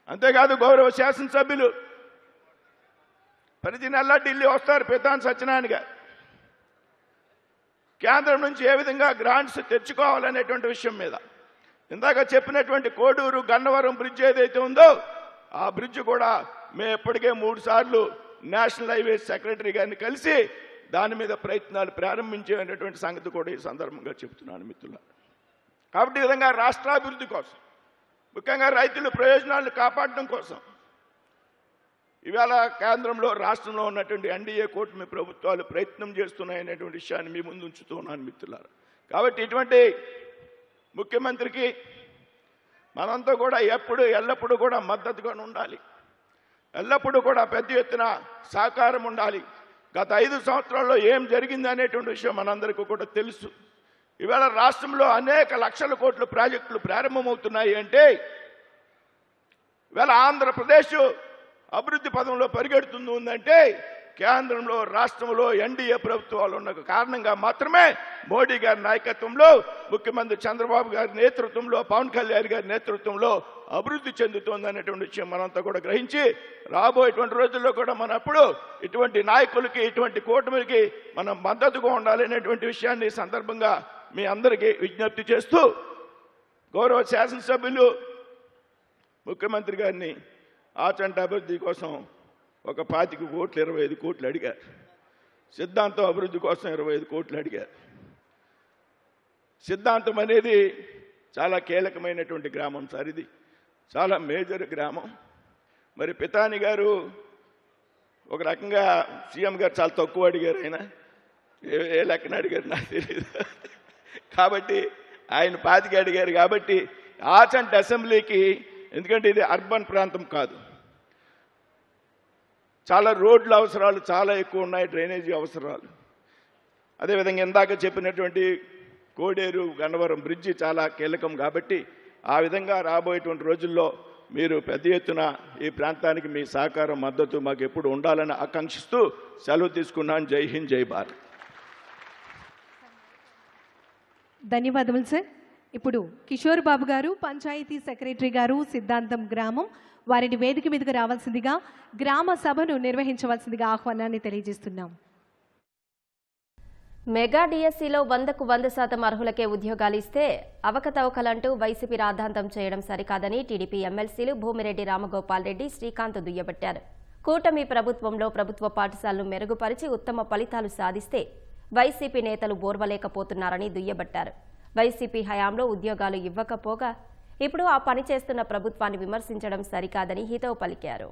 అంతేకాదు గౌరవ శాసనసభ్యులు ప్రతి నెల ఢిల్లీ వస్తారు పితాని సత్యనారాయణ గారు. కేంద్రం నుంచి ఏ విధంగా గ్రాంట్స్ తెచ్చుకోవాలనేటువంటి విషయం మీద ఇందాక చెప్పినటువంటి కోడూరు గన్నవరం బ్రిడ్జ్ ఏదైతే ఉందో ఆ బ్రిడ్జ్ కూడా మేము ఇప్పటికే 3 సార్లు నేషనల్ హైవేస్ సెక్రటరీ గారిని కలిసి దాని మీద ప్రయత్నాలు ప్రారంభించేటువంటి సంగతి కూడా ఈ సందర్భంగా చెప్తున్నాను మిత్రుల. కాబట్టి ఈ విధంగా రాష్ట్రాభివృద్ధి కోసం, ముఖ్యంగా రైతుల ప్రయోజనాలను కాపాడడం కోసం ఇవాళ కేంద్రంలో రాష్ట్రంలో ఉన్నటువంటి ఎన్డీఏ కూటమి ప్రభుత్వాలు ప్రయత్నం చేస్తున్నాయనేటువంటి విషయాన్ని మీ ముందు ఉంచుతున్నాను మిత్రులారా. కాబట్టి ఇటువంటి ముఖ్యమంత్రికి మనంతా కూడా ఎల్లప్పుడూ కూడా మద్దతుగా ఉండాలి, ఎల్లప్పుడూ కూడా పెద్ద ఎత్తున సహకారం ఉండాలి. గత 5 సంవత్సరాల్లో ఏం జరిగింది అనేటువంటి విషయం మనందరికీ కూడా తెలుసు. ఇవాళ రాష్ట్రంలో అనేక లక్షల కోట్ల ప్రాజెక్టులు ప్రారంభమవుతున్నాయి అంటే ఇవాళ ఆంధ్రప్రదేశ్ అభివృద్ధి పదంలో పరిగెడుతుంది ఉందంటే కేంద్రంలో రాష్ట్రంలో ఎన్డీఏ ప్రభుత్వాలు ఉన్న కారణంగా మాత్రమే మోడీ గారి నాయకత్వంలో, ముఖ్యమంత్రి చంద్రబాబు గారి నేతృత్వంలో, పవన్ కళ్యాణ్ గారి నేతృత్వంలో అభివృద్ధి చెందుతోందనేటువంటి విషయం మనంతా కూడా గ్రహించి రాబోయేటువంటి రోజుల్లో కూడా మనం అప్పుడు ఇటువంటి నాయకులకి ఇటువంటి కూటమికి మనం మద్దతుగా ఉండాలనేటువంటి విషయాన్ని ఈ సందర్భంగా మీ అందరికీ విజ్ఞప్తి చేస్తూ గౌరవ శాసనసభ్యులు ముఖ్యమంత్రి గారిని ఆచంట అభివృద్ధి కోసం ఒక 25 కోట్లు 25 కోట్లు అడిగారు. సిద్ధాంతం అభివృద్ధి కోసం 25 కోట్లు అడిగారు. సిద్ధాంతం అనేది చాలా కీలకమైనటువంటి గ్రామం సార్, ఇది చాలా మేజర్ గ్రామం. మరి పితాని గారు ఒక రకంగా సీఎం గారు చాలా తక్కువ అడిగారు, ఆయన ఏ లెక్కన అడిగారు నాకు తెలియదు. కాబట్టి ఆయన 25 అడిగారు. కాబట్టి ఆచంట అసెంబ్లీకి, ఎందుకంటే ఇది అర్బన్ ప్రాంతం కాదు, చాలా రోడ్ల అవసరాలు చాలా ఎక్కువ ఉన్నాయి, డ్రైనేజీ అవసరాలు. అదేవిధంగా ఇందాక చెప్పినటువంటి కోడేరు గన్నవరం బ్రిడ్జి చాలా కీలకం. కాబట్టి ఆ విధంగా రాబోయేటువంటి రోజుల్లో మీరు పెద్ద ఎత్తున ఈ ప్రాంతానికి మీ సహకారం మద్దతు మాకు ఎప్పుడు ఉండాలని ఆకాంక్షిస్తూ సెలవు తీసుకున్నాను. జై హింద్, జై భారత్. ధన్యవాదములు సార్. ఇప్పుడు కిషోర్ బాబు గారు, పంచాయతీ సెక్రటరీ గారు, సిద్ధాంతం గ్రామం, వారిని వేదిక మీదకు రావాల్సిందిగా, గ్రామ సభను నిర్వహించవలసిందిగా ఆహ్వానాన్ని తెలియజేస్తున్నాం. మెగా డిఎస్సిలో 100కు 100% అర్హులకే ఉద్యోగాలు ఇస్తే అవకతవకలంటూ వైసీపీ రాద్ధాంతం చేయడం సరికాదని టీడీపీ ఎమ్మెల్సీలు భూమిరెడ్డి రామగోపాల్ రెడ్డి, శ్రీకాంత్ దుయ్యబట్టారు. కూటమి ప్రభుత్వంలో ప్రభుత్వ పాఠశాలను మెరుగుపరిచి ఉత్తమ ఫలితాలు సాధిస్తే వైసీపీ నేతలు బోర్వలేకపోతున్నారని దుయ్యబట్టారు. వైసీపీ హయాంలో ఉద్యోగాలు ఇవ్వకపోగా ఇప్పుడు ఆ పని చేస్తున్న ప్రభుత్వాన్ని విమర్శించడం సరికాదని హితవు పలికారు.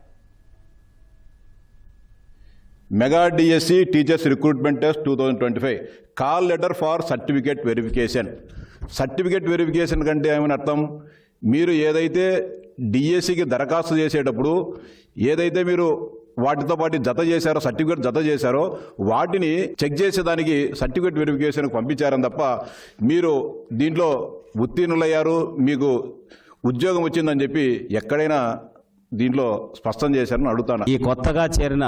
Mega DSC teachers recruitment test 2025 call letter for certificate verification. Certificate verification కంటే ఏమని అర్థం, మీరు ఏదైతే డిఎస్సికి దరఖాస్తు చేసేటప్పుడు ఏదైతే మీరు వాటితో పాటు జత చేశారో, సర్టిఫికేట్ జత చేశారో వాటిని చెక్ చేసేదానికి సర్టిఫికేట్ వెరిఫికేషన్కి పంపించారని తప్ప మీరు దీంట్లో ఉత్తీర్ణులయ్యారు, మీకు ఉద్యోగం వచ్చిందని చెప్పి ఎక్కడైనా దీంట్లో స్పష్టం చేశారని అడుగుతాను. ఈ కొత్తగా చేరిన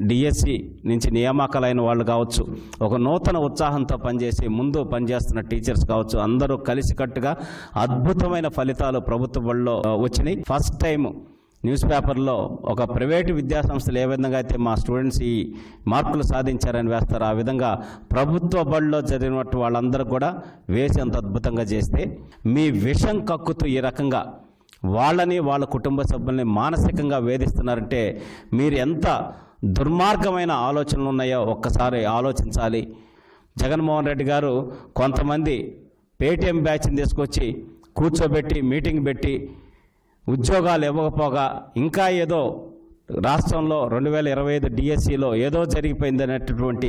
డిఎస్సి నుంచి నియామకాలైన వాళ్ళు కావచ్చు, ఒక నూతన ఉత్సాహంతో పనిచేసి ముందు పనిచేస్తున్న టీచర్స్ కావచ్చు, అందరూ కలిసికట్టుగా అద్భుతమైన ఫలితాలు ప్రభుత్వ బడిలో వచ్చినాయి. ఫస్ట్ టైం న్యూస్ పేపర్లో ఒక ప్రైవేటు విద్యాసంస్థలు ఏ విధంగా అయితే మా స్టూడెంట్స్ ఈ మార్కులు సాధించారని వేస్తారు, ఆ విధంగా ప్రభుత్వ బడిలో చదివినట్టు వాళ్ళందరూ కూడా వేసి అంత అద్భుతంగా చేస్తే మీ విషం కక్కుతూ ఈ రకంగా వాళ్ళని వాళ్ళ కుటుంబ సభ్యుల్ని మానసికంగా వేధిస్తున్నారంటే మీరు ఎంత దుర్మార్గమైన ఆలోచనలు ఉన్నాయో ఒక్కసారి ఆలోచించాలి. జగన్మోహన్ రెడ్డి గారు కొంతమంది పేటీఎం బ్యాచ్ని తీసుకొచ్చి కూర్చోబెట్టి మీటింగ్ పెట్టి ఉద్యోగాలు ఇవ్వకపోగా ఇంకా ఏదో రాష్ట్రంలో 2025 డిఎస్సిలో ఏదో జరిగిపోయిందనేటటువంటి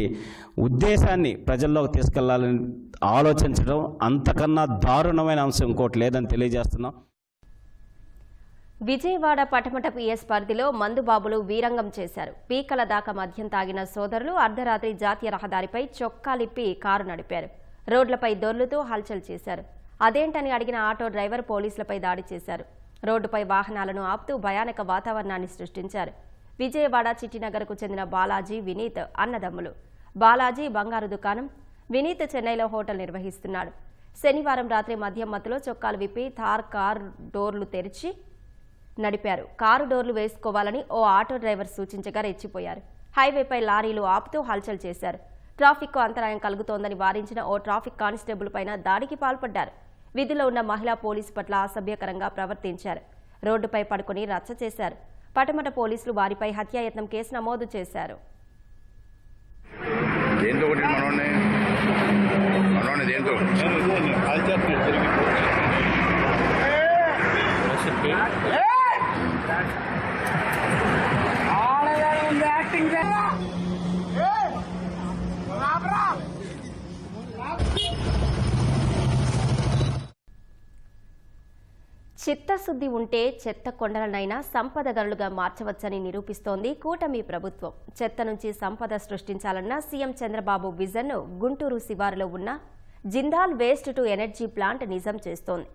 ఉద్దేశాన్ని ప్రజల్లోకి తీసుకెళ్లాలని ఆలోచించడం అంతకన్నా దారుణమైన అంశం ఇంకోటి లేదని తెలియజేస్తున్నాం. విజయవాడ పటమట పిఎస్ పరిధిలో మందుబాబులు వీరంగం చేశారు. పీకల దాకా మద్యం తాగిన సోదరులు అర్ధరాత్రి జాతీయ రహదారిపై చొక్కాలిప్పి కారు నడిపారు. రోడ్లపై దొర్లుతూ హల్చల్ చేశారు. అదేంటని అడిగిన ఆటో డ్రైవర్ పోలీసులపై దాడి చేశారు. రోడ్డుపై వాహనాలను ఆపుతూ భయానక వాతావరణాన్ని సృష్టించారు. విజయవాడ చిట్టినగర్కు చెందిన బాలాజీ, వినీత్ అన్నదమ్ములు. బాలాజీ బంగారు దుకాణం, వినీత్ చెన్నైలో హోటల్ నిర్వహిస్తున్నాడు. శనివారం రాత్రి మద్యం మత్తులో చొక్కాలు విప్పి థార్ కారు డోర్లు తెరిచి నడిపారు. కారు డోర్లు వేసుకోవాలని ఓ ఆటో డ్రైవర్ సూచించగా రెచ్చిపోయారు. హైవేపై లారీలు ఆపుతూ హల్చల్ చేశారు. ట్రాఫిక్కు అంతరాయం కలుగుతోందని వారించిన ఓ ట్రాఫిక్ కానిస్టేబుల్ పైన దాడికి పాల్పడ్డారు. విధిలో ఉన్న మహిళా పోలీసు పట్ల అసభ్యకరంగా ప్రవర్తించారు. రోడ్డుపై పడుకుని రచ్చ చేశారు. పటమట పోలీసులు వారిపై హత్యాయత్నం కేసు నమోదు చేశారు. చిత్తశుద్ధి ఉంటే చెత్త కొండలనైనా సంపద గనులుగా మార్చవచ్చని నిరూపిస్తోంది కూటమి ప్రభుత్వం. చెత్త నుంచి సంపద సృష్టించాలన్న సీఎం చంద్రబాబు విజన్ను గుంటూరు శివారులో ఉన్న Jindal waste to energy plant నిజం చేస్తోంది.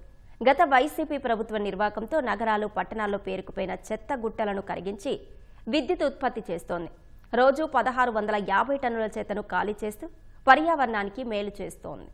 గత వైసీపీ ప్రభుత్వ నిర్వాకంతో నగరాలు, పట్టణాల్లో పేరుకుపోయిన చెత్త గుట్టలను కరిగించి విద్యుత్ ఉత్పత్తి చేస్తోంది. రోజు 1650 టన్నుల చెత్తను ఖాళీ చేస్తూ పర్యావరణానికి మేలు చేస్తోంది.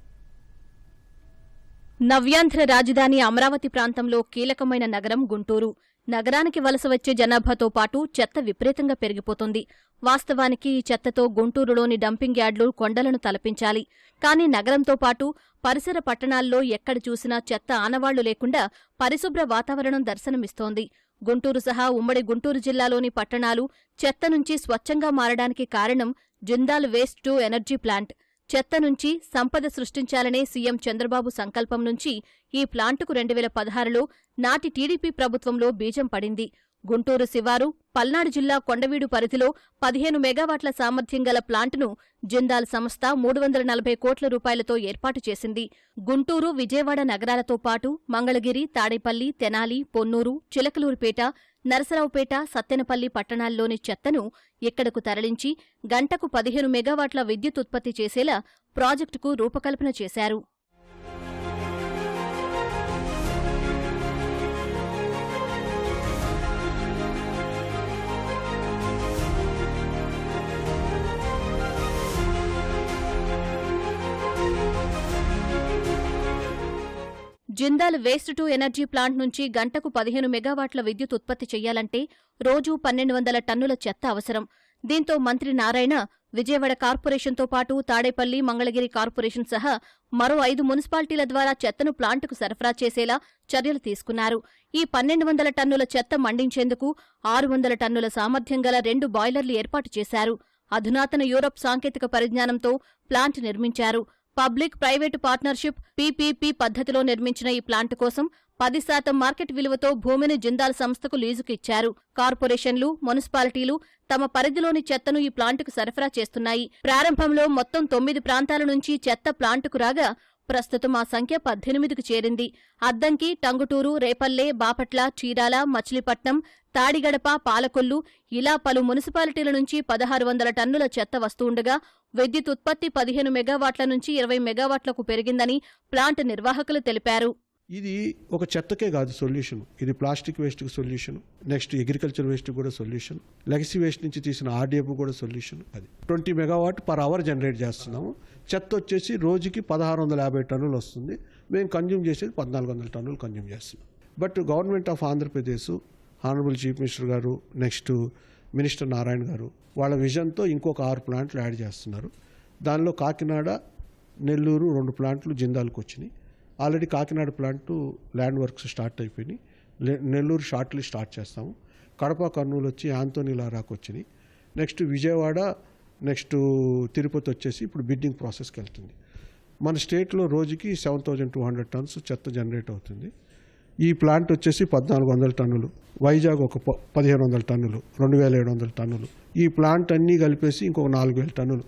నవ్యాంధ్ర రాజధాని అమరావతి ప్రాంతంలో కీలకమైన నగరం గుంటూరు. నగరానికి వలస వచ్చే జనాభాతో పాటు చెత్త విపరీతంగా పెరిగిపోతుంది. వాస్తవానికి ఈ చెత్తతో గుంటూరులోని డంపింగ్ యార్డులు కొండలను తలపించాలి. కానీ నగరంతో పాటు పరిసర పట్టణాల్లో ఎక్కడ చూసినా చెత్త ఆనవాళ్లు లేకుండా పరిశుభ్ర వాతావరణం దర్శనమిస్తోంది. గుంటూరు సహా ఉమ్మడి గుంటూరు జిల్లాలోని పట్టణాలు చెత్త నుంచి స్వచ్ఛంగా మారడానికి కారణం Jindal waste to energy plant. చెత్త నుంచి సంపద సృష్టించాలనే సీఎం చంద్రబాబు సంకల్పం నుంచి ఈ ప్లాంటుకు 2016లో నాటి టీడీపీ ప్రభుత్వంలో బీజం పడింది. గుంటూరు శివారు, పల్నాడు జిల్లా కొండవీడు పరిధిలో 15 మెగావాట్ల సామర్థ్యం గల ప్లాంటును జిందాల్ సంస్థ 340 కోట్ల రూపాయలతో ఏర్పాటు చేసింది. గుంటూరు, విజయవాడ నగరాలతో పాటు మంగళగిరి, తాడేపల్లి, తెనాలి, పొన్నూరు, చిలకలూరుపేట, నరసరావుపేట, సత్తెనపల్లి పట్టణాల్లోని చెత్తను ఇక్కడకు తరలించి గంటకు 15 మెగావాట్ల విద్యుత్ ఉత్పత్తి చేసేలా ప్రాజెక్టుకు రూపకల్పన చేశారు. Jindal waste to energy plant నుంచి గంటకు 15 మెగావాట్ల విద్యుత్ ఉత్పత్తి చెయ్యాలంటే రోజూ 1200 టన్నుల చెత్త అవసరం. దీంతో మంత్రి నారాయణ విజయవాడ కార్పొరేషన్తో పాటు తాడేపల్లి, మంగళగిరి కార్పొరేషన్ సహా మరో 5 మున్సిపాలిటీల ద్వారా చెత్తను ప్లాంటుకు సరఫరా చేసేలా చర్యలు తీసుకున్నారు. ఈ 1200 టన్నుల చెత్త మండించేందుకు 600 టన్నుల సామర్థ్యం గల 2 బాయిలర్లు ఏర్పాటు చేశారు. అధునాతన యూరప్ సాంకేతిక పరిజ్ఞానంతో ప్లాంట్ నిర్మించారు. పబ్లిక్ ప్రైవేటు పార్ట్నర్షిప్ పీపీపీ పద్ధతిలో నిర్మించిన ఈ ప్లాంట్ కోసం 10% మార్కెట్ విలువతో భూమిని జిందాల్ సంస్థకు లీజుకు ఇచ్చారు. కార్పొరేషన్లు, మున్సిపాలిటీలు తమ పరిధిలోని చెత్తను ఈ ప్లాంటుకు సరఫరా చేస్తున్నాయి. ప్రారంభంలో మొత్తం 9 ప్రాంతాల నుంచి చెత్త ప్లాంటుకు రాగా ప్రస్తుతం ఆ సంఖ్య 18కు చేరింది. అద్దంకి, టంగుటూరు, రేపల్లె, బాపట్ల, చీరాల, మచిలీపట్నం, తాడిగడప, పాలకొల్లు ఇలా పలు మున్సిపాలిటీల నుంచి 1600 టన్నుల చెత్త వస్తుండగా విద్యుత్ ఉత్పత్తి 15 మెగావాట్ల నుంచి 20 మెగావాట్లకు పెరిగిందని ప్లాంట్ నిర్వాహకులు తెలిపారు. ఇది ఒక చెత్తకే కాదు సొల్యూషన్, ఇది ప్లాస్టిక్ వేస్ట్కి సొల్యూషన్, నెక్స్ట్ అగ్రికల్చర్ వేస్ట్ కూడా సొల్యూషన్, లెగసీ వేస్ట్ నుంచి తీసిన ఆర్డీఎఫ్ కూడా సొల్యూషన్. అది 20 మెగావాట్ పర్ అవర్ జనరేట్ చేస్తున్నాము. చెత్త వచ్చేసి రోజుకి 1650 టన్నులు వస్తుంది. మేము కన్జ్యూమ్ చేసేది 1400 టన్నులు కన్జ్యూమ్ చేస్తున్నాం. But government of Andhra Pradesh, honourable chief minister గారు, నెక్స్ట్ మినిస్టర్ నారాయణ గారు వాళ్ళ విజన్తో ఇంకొక 6 ప్లాంట్లు యాడ్ చేస్తున్నారు. దానిలో కాకినాడ, నెల్లూరు 2 ప్లాంట్లు జిందాల్కి వచ్చినాయి. Already Kakinada plant land works start అయిపోయినాయి. నెల్లూరు షార్ట్లీ స్టార్ట్ చేస్తాము. కడప, కర్నూలు వచ్చి యాంతోనీ లారాకు వచ్చినాయి. నెక్స్ట్ విజయవాడ, నెక్స్ట్ తిరుపతి వచ్చేసి ఇప్పుడు బిడ్డింగ్ ప్రాసెస్కి వెళ్తుంది. మన స్టేట్లో రోజుకి 7,200 టన్స్ చెత్త జనరేట్ అవుతుంది. ఈ ప్లాంట్ వచ్చేసి 1,400 టన్నులు, వైజాగ్ ఒక 1,500 టన్నులు, 2,700 టన్నులు. ఈ ప్లాంట్ అన్నీ కలిపేసి ఇంకొక 4,000 టన్నులు,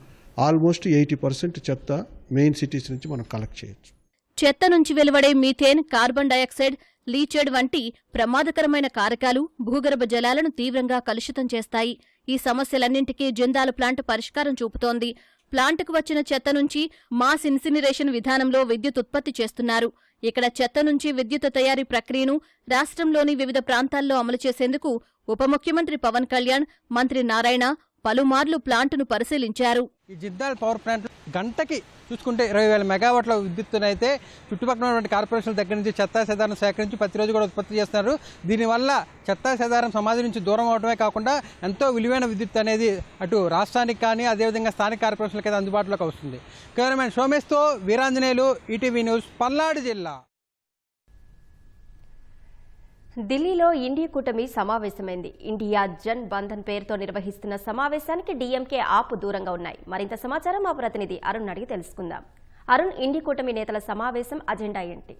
ఆల్మోస్ట్ 80% చెత్త మెయిన్ సిటీస్ నుంచి మనం కలెక్ట్ చేయొచ్చు. చెత్త నుంచి వెలువడే మీథేన్, కార్బన్ డయాక్సైడ్, లీచెడ్ వంటి ప్రమాదకరమైన కారకాలు భూగర్భ జలాలను తీవ్రంగా కలుషితం చేస్తాయి. ఈ సమస్యలన్నింటికీ జిందాల్ ప్లాంట్ పరిష్కారం చూపుతోంది. ప్లాంటుకు వచ్చిన చెత్త నుంచి మాస్ ఇన్సినరేషన్ విధానంలో విద్యుత్ ఉత్పత్తి చేస్తున్నారు. ఇక్కడ చెత్త నుంచి విద్యుత్ తయారీ ప్రక్రియను రాష్ట్రంలోని వివిధ ప్రాంతాల్లో అమలు చేసేందుకు ఉప ముఖ్యమంత్రి పవన్ కళ్యాణ్, మంత్రి నారాయణ పలుమార్లు ప్లాంటును పరిశీలించారు. ఈ జిందాల్ పవర్ ప్లాంట్ గంటకి చూసుకుంటే 20,000 మెగావాట్ల విద్యుత్తునైతే చుట్టుపక్కల ఉన్నటువంటి కార్పొరేషన్ల దగ్గర నుంచి చెత్తా చెదారం సేకరించి ప్రతిరోజు కూడా ఉత్పత్తి చేస్తున్నారు. దీనివల్ల చెత్తా చెదారం సమాజం నుంచి దూరం అవడమే కాకుండా ఎంతో విలువైన విద్యుత్ అనేది అటు రాష్ట్రానికి కానీ అదేవిధంగా స్థానిక కార్పొరేషన్లకి అందుబాటులోకి వస్తుంది. కెమెరామెన్ సోమేష్తో వీరాంజనేయులు, ఈటీవీ న్యూస్, పల్నాడు జిల్లా. ఢిల్లీలో ఇండియా కూటమి సమావేశమైంది. ఇండియా జన్ బంధన్ పేరుతో నిర్వహిస్తున్న సమావేశానికి డీఎంకే, ఆప్ దూరంగా ఉన్నాయి. మరింత సమాచారం మా ప్రతినిధి అరుణ్ అడిగి తెలుసుకుందాం. అరుణ్, ఇండియా కూటమి నేతల సమావేశం అజెండా ఏంటి?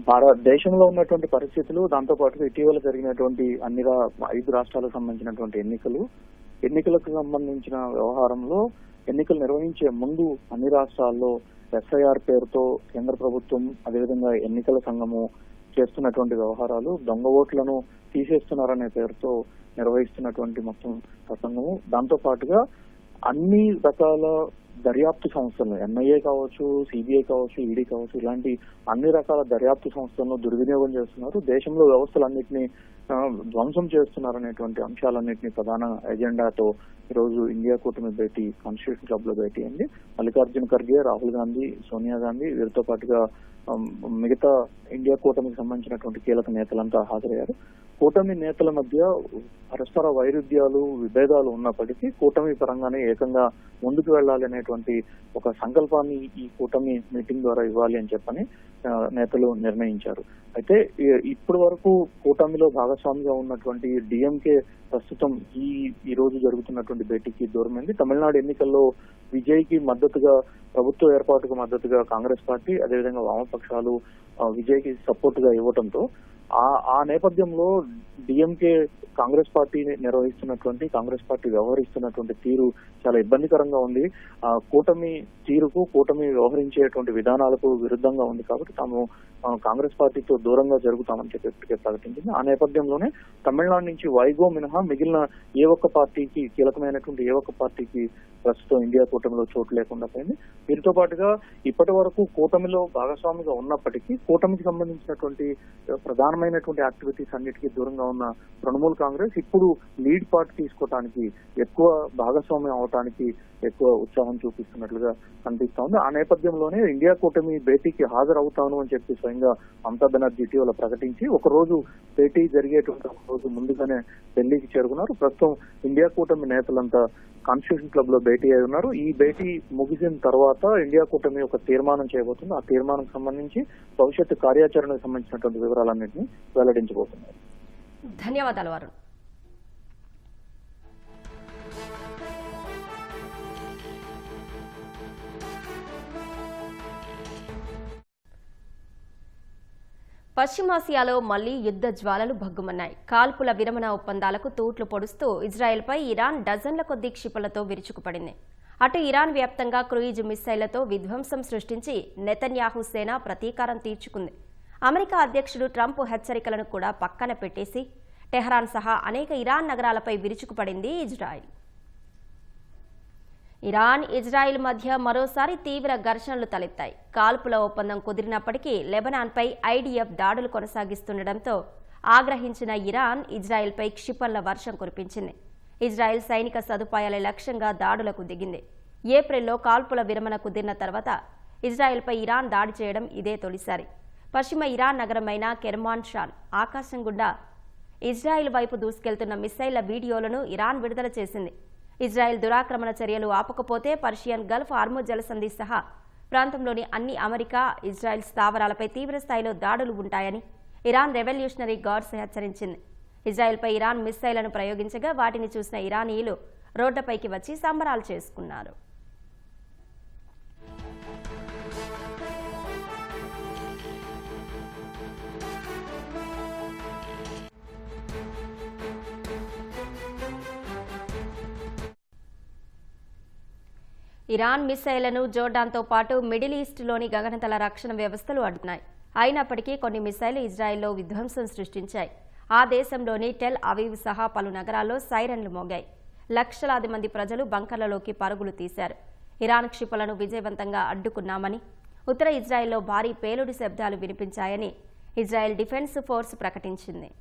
భారతదేశంలో ఉన్నటువంటి పరిస్థితులు, దాంతో పాటు ఇటీవల జరిగినటువంటి 5 రాష్ట్రాలకు సంబంధించినటువంటి ఎన్నికలకు సంబంధించిన వ్యవహారంలో ఎన్నికలు నిర్వహించే ముందు అన్ని రాష్ట్రాల్లో ఎస్ఐఆర్ పేరుతో కేంద్ర ప్రభుత్వం అదేవిధంగా ఎన్నికల సంఘము చేస్తున్నటువంటి వ్యవహారాలు, దొంగ ఓట్లను తీసేస్తున్నారనే పేరుతో నిర్వహిస్తున్నటువంటి మొత్తం ప్రసంగము, దాంతో పాటుగా అన్ని రకాల దర్యాప్తు సంస్థలను, ఎన్ఐఏ కావచ్చు, సిబిఐ కావచ్చు, ఈడీ కావచ్చు, ఇలాంటి అన్ని రకాల దర్యాప్తు సంస్థలను దుర్వినియోగం చేస్తున్నారు, దేశంలో వ్యవస్థలన్నింటినీ ధ్వంసం చేస్తున్నారనేటువంటి అంశాలన్నింటినీ ప్రధాన ఎజెండాతో ఈరోజు ఇండియా కూటమి భేటీ కాన్స్టిట్యూషన్ క్లబ్ లో భేటీ అయింది. మల్లికార్జున ఖర్గే, రాహుల్ గాంధీ, సోనియా గాంధీ, వీరితో పాటుగా మిగతా ఇండియా కూటమికి సంబంధించినటువంటి కీలక నేతలంతా హాజరయ్యారు. కూటమి నేతల మధ్య పరస్పర వైరుధ్యాలు, విభేదాలు ఉన్నప్పటికీ కూటమి పరంగానే ఏకంగా ముందుకు వెళ్లాలి అనేటువంటి ఒక సంకల్పాన్ని ఈ కూటమి మీటింగ్ ద్వారా ఇవ్వాలి అని చెప్పని నేతలు నిర్ణయించారు. అయితే ఇప్పటి వరకు కూటమిలో భాగస్వామిగా ఉన్నటువంటి డిఎంకే ప్రస్తుతం ఈ రోజు జరుగుతున్నటువంటి భేటీకి దూరమైంది. తమిళనాడు ఎన్నికల్లో విజయ్కి మద్దతుగా, ప్రభుత్వ ఏర్పాటుకు మద్దతుగా కాంగ్రెస్ పార్టీ అదేవిధంగా వామపక్షాలు విజయ్కి సపోర్ట్ గా ఇవ్వడంతో ఆ నేపథ్యంలో డిఎంకే కాంగ్రెస్ పార్టీ వ్యవహరిస్తున్నటువంటి తీరు చాలా ఇబ్బందికరంగా ఉంది. కూటమి తీరుకు, కూటమి వ్యవహరించేటువంటి విధానాలకు విరుద్ధంగా ఉంది. కాబట్టి తాము కాంగ్రెస్ పార్టీతో దూరంగా జరుగుతామని చెప్పి ప్రకటించింది. ఆ నేపథ్యంలోనే తమిళనాడు నుంచి వైగో మినహా మిగిలిన కీలకమైనటువంటి ఏ ఒక్క పార్టీకి ప్రస్తుతం ఇండియా కూటమిలో చోటు లేకుండా పోయింది. వీరితో పాటుగా ఇప్పటి వరకు కూటమిలో భాగస్వామిగా ఉన్నప్పటికీ కూటమికి సంబంధించినటువంటి ప్రధానమైనటువంటి యాక్టివిటీస్ అన్నిటికీ దూరంగా ఉన్న తృణమూల్ కాంగ్రెస్ ఇప్పుడు లీడ్ పార్ట్ తీసుకోవడానికి, ఎక్కువ భాగస్వామ్యం అవటానికి ఎక్కువ ఉత్సాహం చూపిస్తున్నట్లుగా కనిపిస్తోంది. ఆ నేపథ్యంలోనే ఇండియా కూటమి భేటీకి హాజరవుతాను అని చెప్పి స్వయంగా మమతా బెనర్జీ ఇటీవల ప్రకటించి ఒకరోజు భేటీ జరిగేటువంటి ఒక రోజు ముందుగానే ఢిల్లీకి చేరుకున్నారు. ప్రస్తుతం ఇండియా కూటమి నేతలంతా కాన్స్టిట్యూషన్ క్లబ్ లో భేటీ అయి ఉన్నారు. ఈ భేటీ ముగిసిన తర్వాత ఇండియా కూటమి ఒక తీర్మానం చేయబోతుంది. ఆ తీర్మానం సంబంధించి భవిష్యత్తు కార్యాచరణకు సంబంధించినటువంటి వివరాలన్నింటినీ వెల్లడించబోతున్నారు. ధన్యవాదాలు అరుణ్. పశ్చిమాసియాలో మళ్లీ యుద్ధ జ్వాలలు భగ్గుమన్నాయి. కాల్పుల విరమణ ఒప్పందాలకు తూట్లు పొడుస్తూ ఇజ్రాయెల్పై ఇరాన్ డజన్ల కొద్దీ క్షిపణులతో విరుచుకుపడింది. అటు ఇరాన్ వ్యాప్తంగా క్రూయిజ్ మిస్సైళ్లతో విధ్వంసం సృష్టించి నెతన్యాహు సేన ప్రతీకారం తీర్చుకుంది. అమెరికా అధ్యక్షుడు ట్రంప్ హెచ్చరికలను కూడా పక్కన పెట్టేసి టెహరాన్ సహా అనేక ఇరాన్ నగరాలపై విరుచుకుపడింది ఇజ్రాయెల్. ఇజ్రాయెల్ మధ్య మరోసారి తీవ్ర ఘర్షణలు తలెత్తాయి. కాల్పుల ఒప్పందం కుదిరినప్పటికీ లెబనాన్పై ఐడిఎఫ్ దాడులు కొనసాగిస్తుండటంతో ఆగ్రహించిన ఇరాన్ ఇజ్రాయెల్పై క్షిపణుల వర్షం కురిపించింది. ఇజ్రాయెల్ సైనిక సదుపాయాల లక్ష్యంగా దాడులకు దిగింది. ఏప్రిల్లో కాల్పుల విరమణ కుదిరిన తర్వాత ఇజ్రాయెల్పై ఇరాన్ దాడి చేయడం ఇదే తొలిసారి. పశ్చిమ ఇరాన్ నగరమైన కెర్మాన్ షాన్ ఆకాశం గుండా ఇజ్రాయెల్ వైపు దూసుకెళ్తున్న మిస్సైళ్ల వీడియోలను ఇరాన్ విడుదల చేసింది. ఇజ్రాయెల్ దురాక్రమణ చర్యలు ఆపకపోతే పర్షియన్ గల్ఫ్, హార్ముజ్ జలసంధి సహా ప్రాంతంలోని అన్ని అమెరికా, ఇజ్రాయెల్ స్థావరాలపై తీవ్రస్థాయిలో దాడులు ఉంటాయని ఇరాన్ రెవల్యూషనరీ గార్డ్స్ హెచ్చరించింది. ఇజ్రాయెల్పై ఇరాన్ మిస్సైళ్లను ప్రయోగించగా వాటిని చూసిన ఇరానీయులు రోడ్లపైకి వచ్చి సంబరాలు చేసుకున్నారు. ఇరాన్ మిస్సైళ్లను జోర్డాన్తో పాటు మిడిల్ ఈస్ట్లోని గగనతల రక్షణ వ్యవస్థలు అడ్డుకున్నాయి. అయినప్పటికీ కొన్ని మిసైళ్లు ఇజ్రాయెల్లో విధ్వంసం సృష్టించాయి. ఆ దేశంలోని టెల్ అవీవ్ సహా పలు నగరాల్లో సైరన్లు మోగాయి. లక్షలాది మంది ప్రజలు బంకర్లలోకి పరుగులు తీశారు. ఇరాన్ క్షిపణులను విజయవంతంగా అడ్డుకున్నామని, ఉత్తర ఇజ్రాయెల్లో భారీ పేలుడు శబ్దాలు వినిపించాయని ఇజ్రాయెల్ డిఫెన్స్ ఫోర్స్ ప్రకటించింది.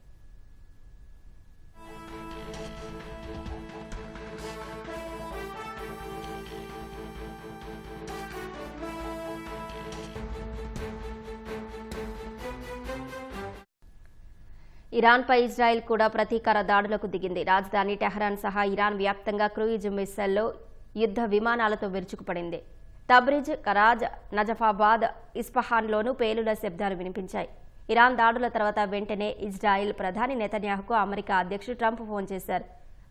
ఇరాన్పై ఇజ్రాయెల్ కూడా ప్రతీకార దాడులకు దిగింది. రాజధాని టెహరాన్ సహా ఇరాన్ వ్యాప్తంగా క్రూయిజ్ మిస్సైల్లో యుద్ధ విమానాలతో విరుచుకుపడింది. తబ్రిజ్, కరాజ్, నజఫాబాద్, ఇస్ఫహాన్లోనూ పేలుల శబ్దాలు వినిపించాయి. ఇరాన్ దాడుల తర్వాత వెంటనే ఇజ్రాయెల్ ప్రధాని నెతన్యాహుకు అమెరికా అధ్యక్షుడు ట్రంప్ ఫోన్ చేశారు.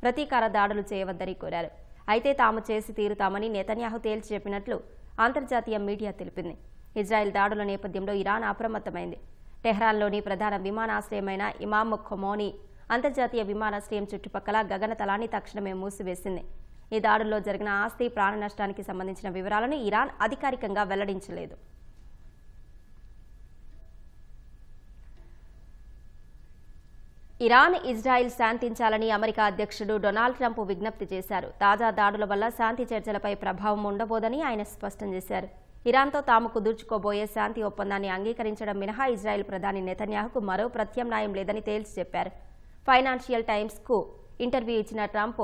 ప్రతీకార దాడులు చేయవద్దని కోరారు. అయితే తాము చేసి తీరుతామని నెతన్యాహు తేల్చి చెప్పినట్లు అంతర్జాతీయ మీడియా తెలిపింది. ఇజ్రాయెల్ దాడుల నేపథ్యంలో ఇరాన్ అప్రమత్తమైంది. టెహ్రాన్లోని ప్రధాన విమానాశ్రయమైన ఇమామ్ ఖొమోనీ అంతర్జాతీయ విమానాశ్రయం చుట్టుపక్కల గగనతలాన్ని తక్షణమే మూసివేసింది. ఈ దాడుల్లో జరిగిన ఆస్తి, ప్రాణ నష్టానికి సంబంధించిన వివరాలను ఇరాన్ అధికారికంగా వెల్లడించలేదు. ఇరాన్, ఇజ్రాయెల్ శాంతించాలని అమెరికా అధ్యక్షుడు డొనాల్డ్ ట్రంప్ విజ్ఞప్తి చేశారు. తాజా దాడుల వల్ల శాంతి చర్చలపై ప్రభావం ఉండబోదని ఆయన స్పష్టం చేశారు. ఇరాన్తో తాము కుదుర్చుకోబోయే శాంతి ఒప్పందాన్ని అంగీకరించడం మినహా ఇజ్రాయెల్ ప్రధాని నెతన్యాహుకు మరో ప్రత్యామ్నాయం లేదని తేల్చి చెప్పారు. ఫైనాన్షియల్ టైమ్స్కు ఇంటర్వ్యూ ఇచ్చిన ట్రంప్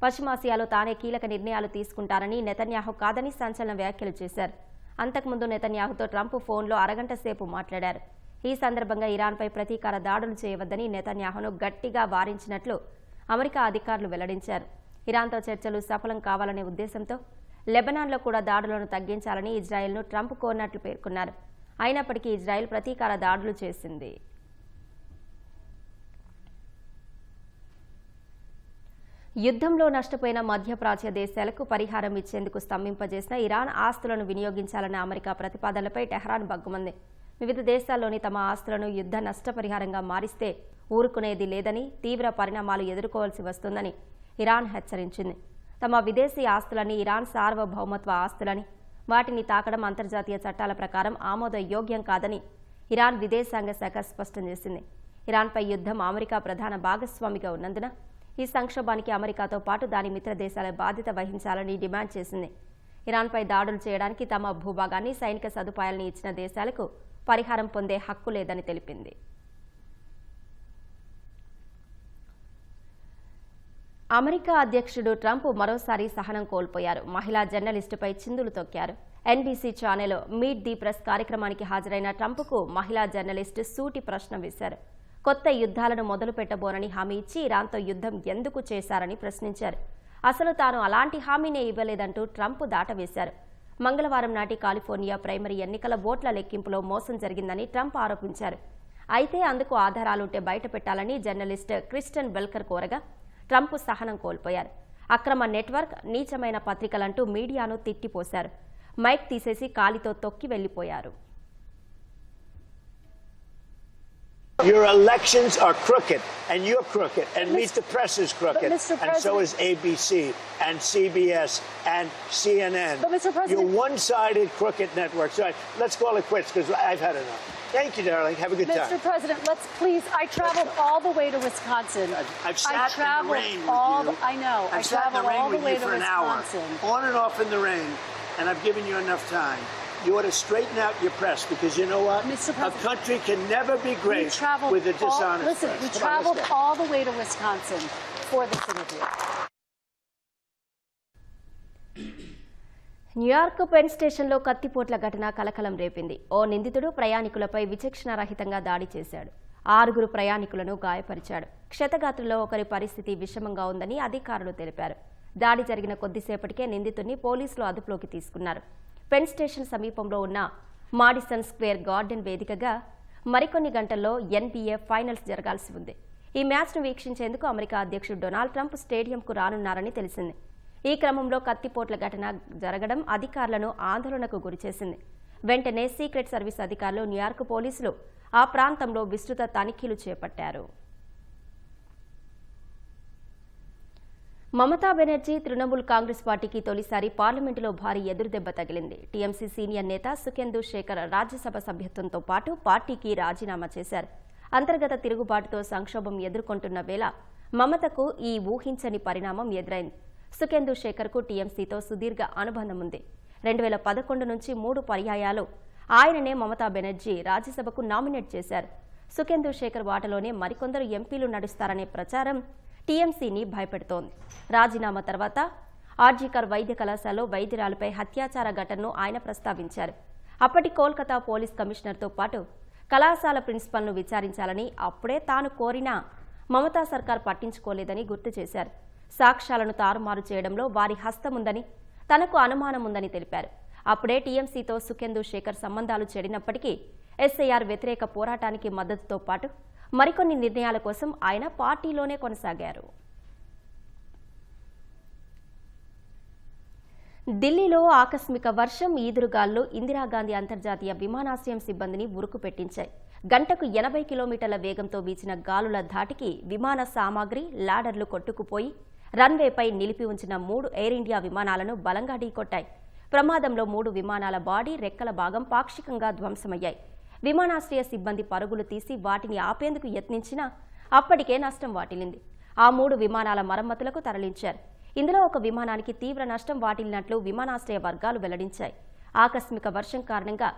పశ్చిమాసియాలో తానే కీలక నిర్ణయాలు తీసుకుంటారని, నెతన్యాహు కాదని సంచలన వ్యాఖ్యలు చేశారు. అంతకుముందు నెతన్యాహుతో ట్రంప్ ఫోన్లో అరగంట సేపు మాట్లాడారు. ఈ సందర్భంగా ఇరాన్పై ప్రతీకార దాడులు చేయవద్దని నెతన్యాహును గట్టిగా వారించినట్లు అమెరికా అధికారులు వెల్లడించారు. ఇరాన్తో చర్చలు సఫలం కావాలనే ఉద్దేశంతో లెబనాన్లో కూడా దాడులను తగ్గించాలని ఇజ్రాయెల్ను ట్రంప్ కోరినట్లు పేర్కొన్నారు. అయినప్పటికీ ఇజ్రాయెల్ ప్రతీకార దాడులు చేసింది. యుద్ధంలో నష్టపోయిన మధ్యప్రాచ్య దేశాలకు పరిహారం ఇచ్చేందుకు స్తంభింపజేసిన ఇరాన్ ఆస్తులను వినియోగించాలన్న అమెరికా ప్రతిపాదనలపై టెహ్రాన్ బగ్గుమంది. వివిధ దేశాల్లోని తమ ఆస్తులను యుద్ధ నష్టపరిహారంగా మారిస్తే ఊరుకునేది లేదని, తీవ్ర పరిణామాలు ఎదుర్కోవాల్సి వస్తుందని ఇరాన్ హెచ్చరించింది. తమ విదేశీ ఆస్తులని ఇరాన్ సార్వభౌమత్వ ఆస్తులని, వాటిని తాకడం అంతర్జాతీయ చట్టాల ప్రకారం ఆమోదయోగ్యం కాదని ఇరాన్ విదేశాంగ శాఖ స్పష్టం చేసింది. ఇరాన్పై యుద్ధం అమెరికా ప్రధాన భాగస్వామిగా ఉన్నందున ఈ సంక్షోభానికి అమెరికాతో పాటు దాని మిత్ర దేశాల బాధ్యత వహించాలని డిమాండ్ చేసింది. ఇరాన్పై దాడులు చేయడానికి తమ భూభాగాన్ని, సైనిక సదుపాయాలను ఇచ్చిన దేశాలకు పరిహారం పొందే హక్కు లేదని తెలిపింది. అమెరికా అధ్యక్షుడు ట్రంప్ మరోసారి సహనం కోల్పోయారు. మహిళా జర్నలిస్టుపై చిందులు తొక్కారు. NBC channel meet the press కార్యక్రమానికి హాజరైన ట్రంప్కు మహిళా జర్నలిస్టు సూటి ప్రశ్న వేశారు. కొత్త యుద్ధాలను మొదలు పెట్టబోనని హామీ ఇచ్చి ఇరాన్తో యుద్ధం ఎందుకు చేశారని ప్రశ్నించారు. అసలు తాను అలాంటి హామీనే ఇవ్వలేదంటూ ట్రంప్ దాటవేశారు. మంగళవారం నాటి కాలిఫోర్నియా ప్రైమరీ ఎన్నికల ఓట్ల లెక్కింపులో మోసం జరిగిందని ట్రంప్ ఆరోపించారు. అయితే అందుకు ఆధారాలుంటే బయటపెట్టాలని జర్నలిస్ట్ క్రిస్టన్ వెల్కర్ కోరగా ట్రంప్ సహనం కోల్పోయారు. అక్రమ నెట్వర్క్, నీచమైన పత్రికలంటూ మీడియాను తిట్టిపోశారు. మైక్ తీసేసి కాలితో తొక్కి వెళ్లిపోయారు. Your elections are crooked, and you're crooked, and Meet the Press is crooked, and so is ABC, and CBS, and CNN. But Mr. President, you're one-sided crooked network. So let's call it quits, because I've had enough. Thank you, darling. Have a good time. Mr. President, let's please. I traveled all the way to Wisconsin. I've sat in the rain with you. I know. I traveled all the way to Wisconsin. On and off in the rain, and I've given you enough time. You ought to straighten out your press, because you know what? A country can never be great with a dishonest Listen, press. we traveled all the way to Wisconsin for this interview. New York pen స్టేషన్లో కత్తిపోట్ల ఘటన కలకలం రేపింది. ఓ నిందితుడు ప్రయాణికులపై విచక్షణారహితంగా దాడి చేశాడు. 6 ప్రయాణికులను గాయపరిచాడు. క్షతగాత్రుల్లో ఒకరి పరిస్థితి విషమంగా ఉందని అధికారులు తెలిపారు. దాడి జరిగిన కొద్దిసేపటికే నిందితుడిని పోలీసులు అదుపులోకి తీసుకున్నారు. పెన్ స్టేషన్ సమీపంలో ఉన్న మాడిసన్ స్క్వేర్ గార్డెన్ వేదికగా మరికొన్ని గంటల్లో NBA ఫైనల్స్ జరగాల్సి ఉంది. ఈ మ్యాచ్ను వీక్షించేందుకు అమెరికా అధ్యక్షుడు డొనాల్డ్ ట్రంప్ స్టేడియంకు రానున్నారని తెలిసింది. ఈ క్రమంలో కత్తిపోట్ల ఘటన జరగడం అధికారులను ఆందోళనకు గురిచేసింది. వెంటనే సీక్రెట్ సర్వీస్ అధికారులు, న్యూయార్క్ పోలీసులు ఆ ప్రాంతంలో విస్తృత తనిఖీలు చేపట్టారు. మమతా బెనర్జీ తృణమూల్ కాంగ్రెస్ పార్టీకి తొలిసారి పార్లమెంటులో భారీ ఎదురుదెబ్బ తగిలింది. టీఎంసీ సీనియర్ నేత సుఖేందు శేఖర్ రాజ్యసభ సభ్యత్వంతో పాటు పార్టీకి రాజీనామా చేశారు. అంతర్గత తిరుగుబాటుతో సంక్షోభం ఎదుర్కొంటున్న వేళ మమతకు ఈ ఊహించని పరిణామం ఎదురైంది. సుఖేందు శేఖర్కు టీఎంసీతో సుదీర్ఘ అనుబంధం ఉంది. 2011 నుంచి 3 పర్యాయాలు ఆయననే మమతా బెనర్జీ రాజ్యసభకు నామినేట్ చేశారు. సుఖేందు శేఖర్ వాటలోనే మరికొందరు ఎంపీలు నడుస్తారనే ప్రచారం టీఎంసీని భయపెడుతోంది. రాజీనామా తర్వాత ఆర్జీకర్ వైద్య కళాశాలలో వైద్యురాలపై హత్యాచార ఘటనను ఆయన ప్రస్తావించారు. అప్పటి కోల్కతా పోలీస్ కమిషనర్తో పాటు కళాశాల ప్రిన్సిపల్ను విచారించాలని అప్పుడే తాను కోరినా మమతా సర్కార్ పట్టించుకోలేదని గుర్తు చేశారు. సాక్ష్యాలను తారుమారు చేయడంలో వారి హస్తముందని, తనకు అనుమానముందని తెలిపారు. అప్పుడే టీఎంసీతో సుఖేందు శేఖర్ సంబంధాలు చెడినప్పటికీ ఎస్ఐఆర్ వ్యతిరేక పోరాటానికి మద్దతుతో పాటు మరికొన్ని నిర్ణయాల కోసం ఆయన పార్టీలోనే కొనసాగారు. ఢిల్లీలో ఆకస్మిక వర్షం, ఈదురుగాల్లో ఇందిరాగాంధీ అంతర్జాతీయ విమానాశ్రయం సిబ్బందిని ఉరుకు పెట్టించాయి. గంటకు 80 కిలోమీటర్ల వేగంతో వీచిన గాలుల ధాటికి విమాన సామాగ్రి, లాడర్లు కొట్టుకుపోయి రన్వేపై నిలిపి ఉంచిన 3 ఎయిర్ ఇండియా విమానాలను బలంగా ఢీకొట్టాయి. ప్రమాదంలో 3 విమానాల బాడీ, రెక్కల భాగం పాక్షికంగా ధ్వంసమయ్యాయి. విమానాశ్రయ సిబ్బంది పరుగులు తీసి వాటిని ఆపేందుకు యత్నించినా అప్పటికే నష్టం వాటిల్లింది. ఆ 3 విమానాల మరమ్మతులకు తరలించారు. ఇందులో ఒక విమానానికి తీవ్ర నష్టం వాటిల్లినట్లు విమానాశ్రయ వర్గాలు వెల్లడించాయి. ఆకస్మిక వర్షం కారణంగా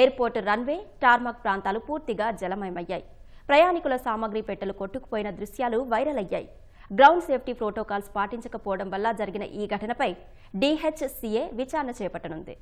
ఎయిర్పోర్ట్ రన్వే, టార్మాక్ ప్రాంతాలు పూర్తిగా జలమయమయ్యాయి. ప్రయాణికుల సామాగ్రి పెట్టెలు కొట్టుకుపోయిన దృశ్యాలు వైరల్ అయ్యాయి. గ్రౌండ్ సేఫ్టీ ప్రోటోకాల్స్ పాటించకపోవడం వల్ల జరిగిన ఈ ఘటనపై DHCA విచారణ చేపట్టనుంది.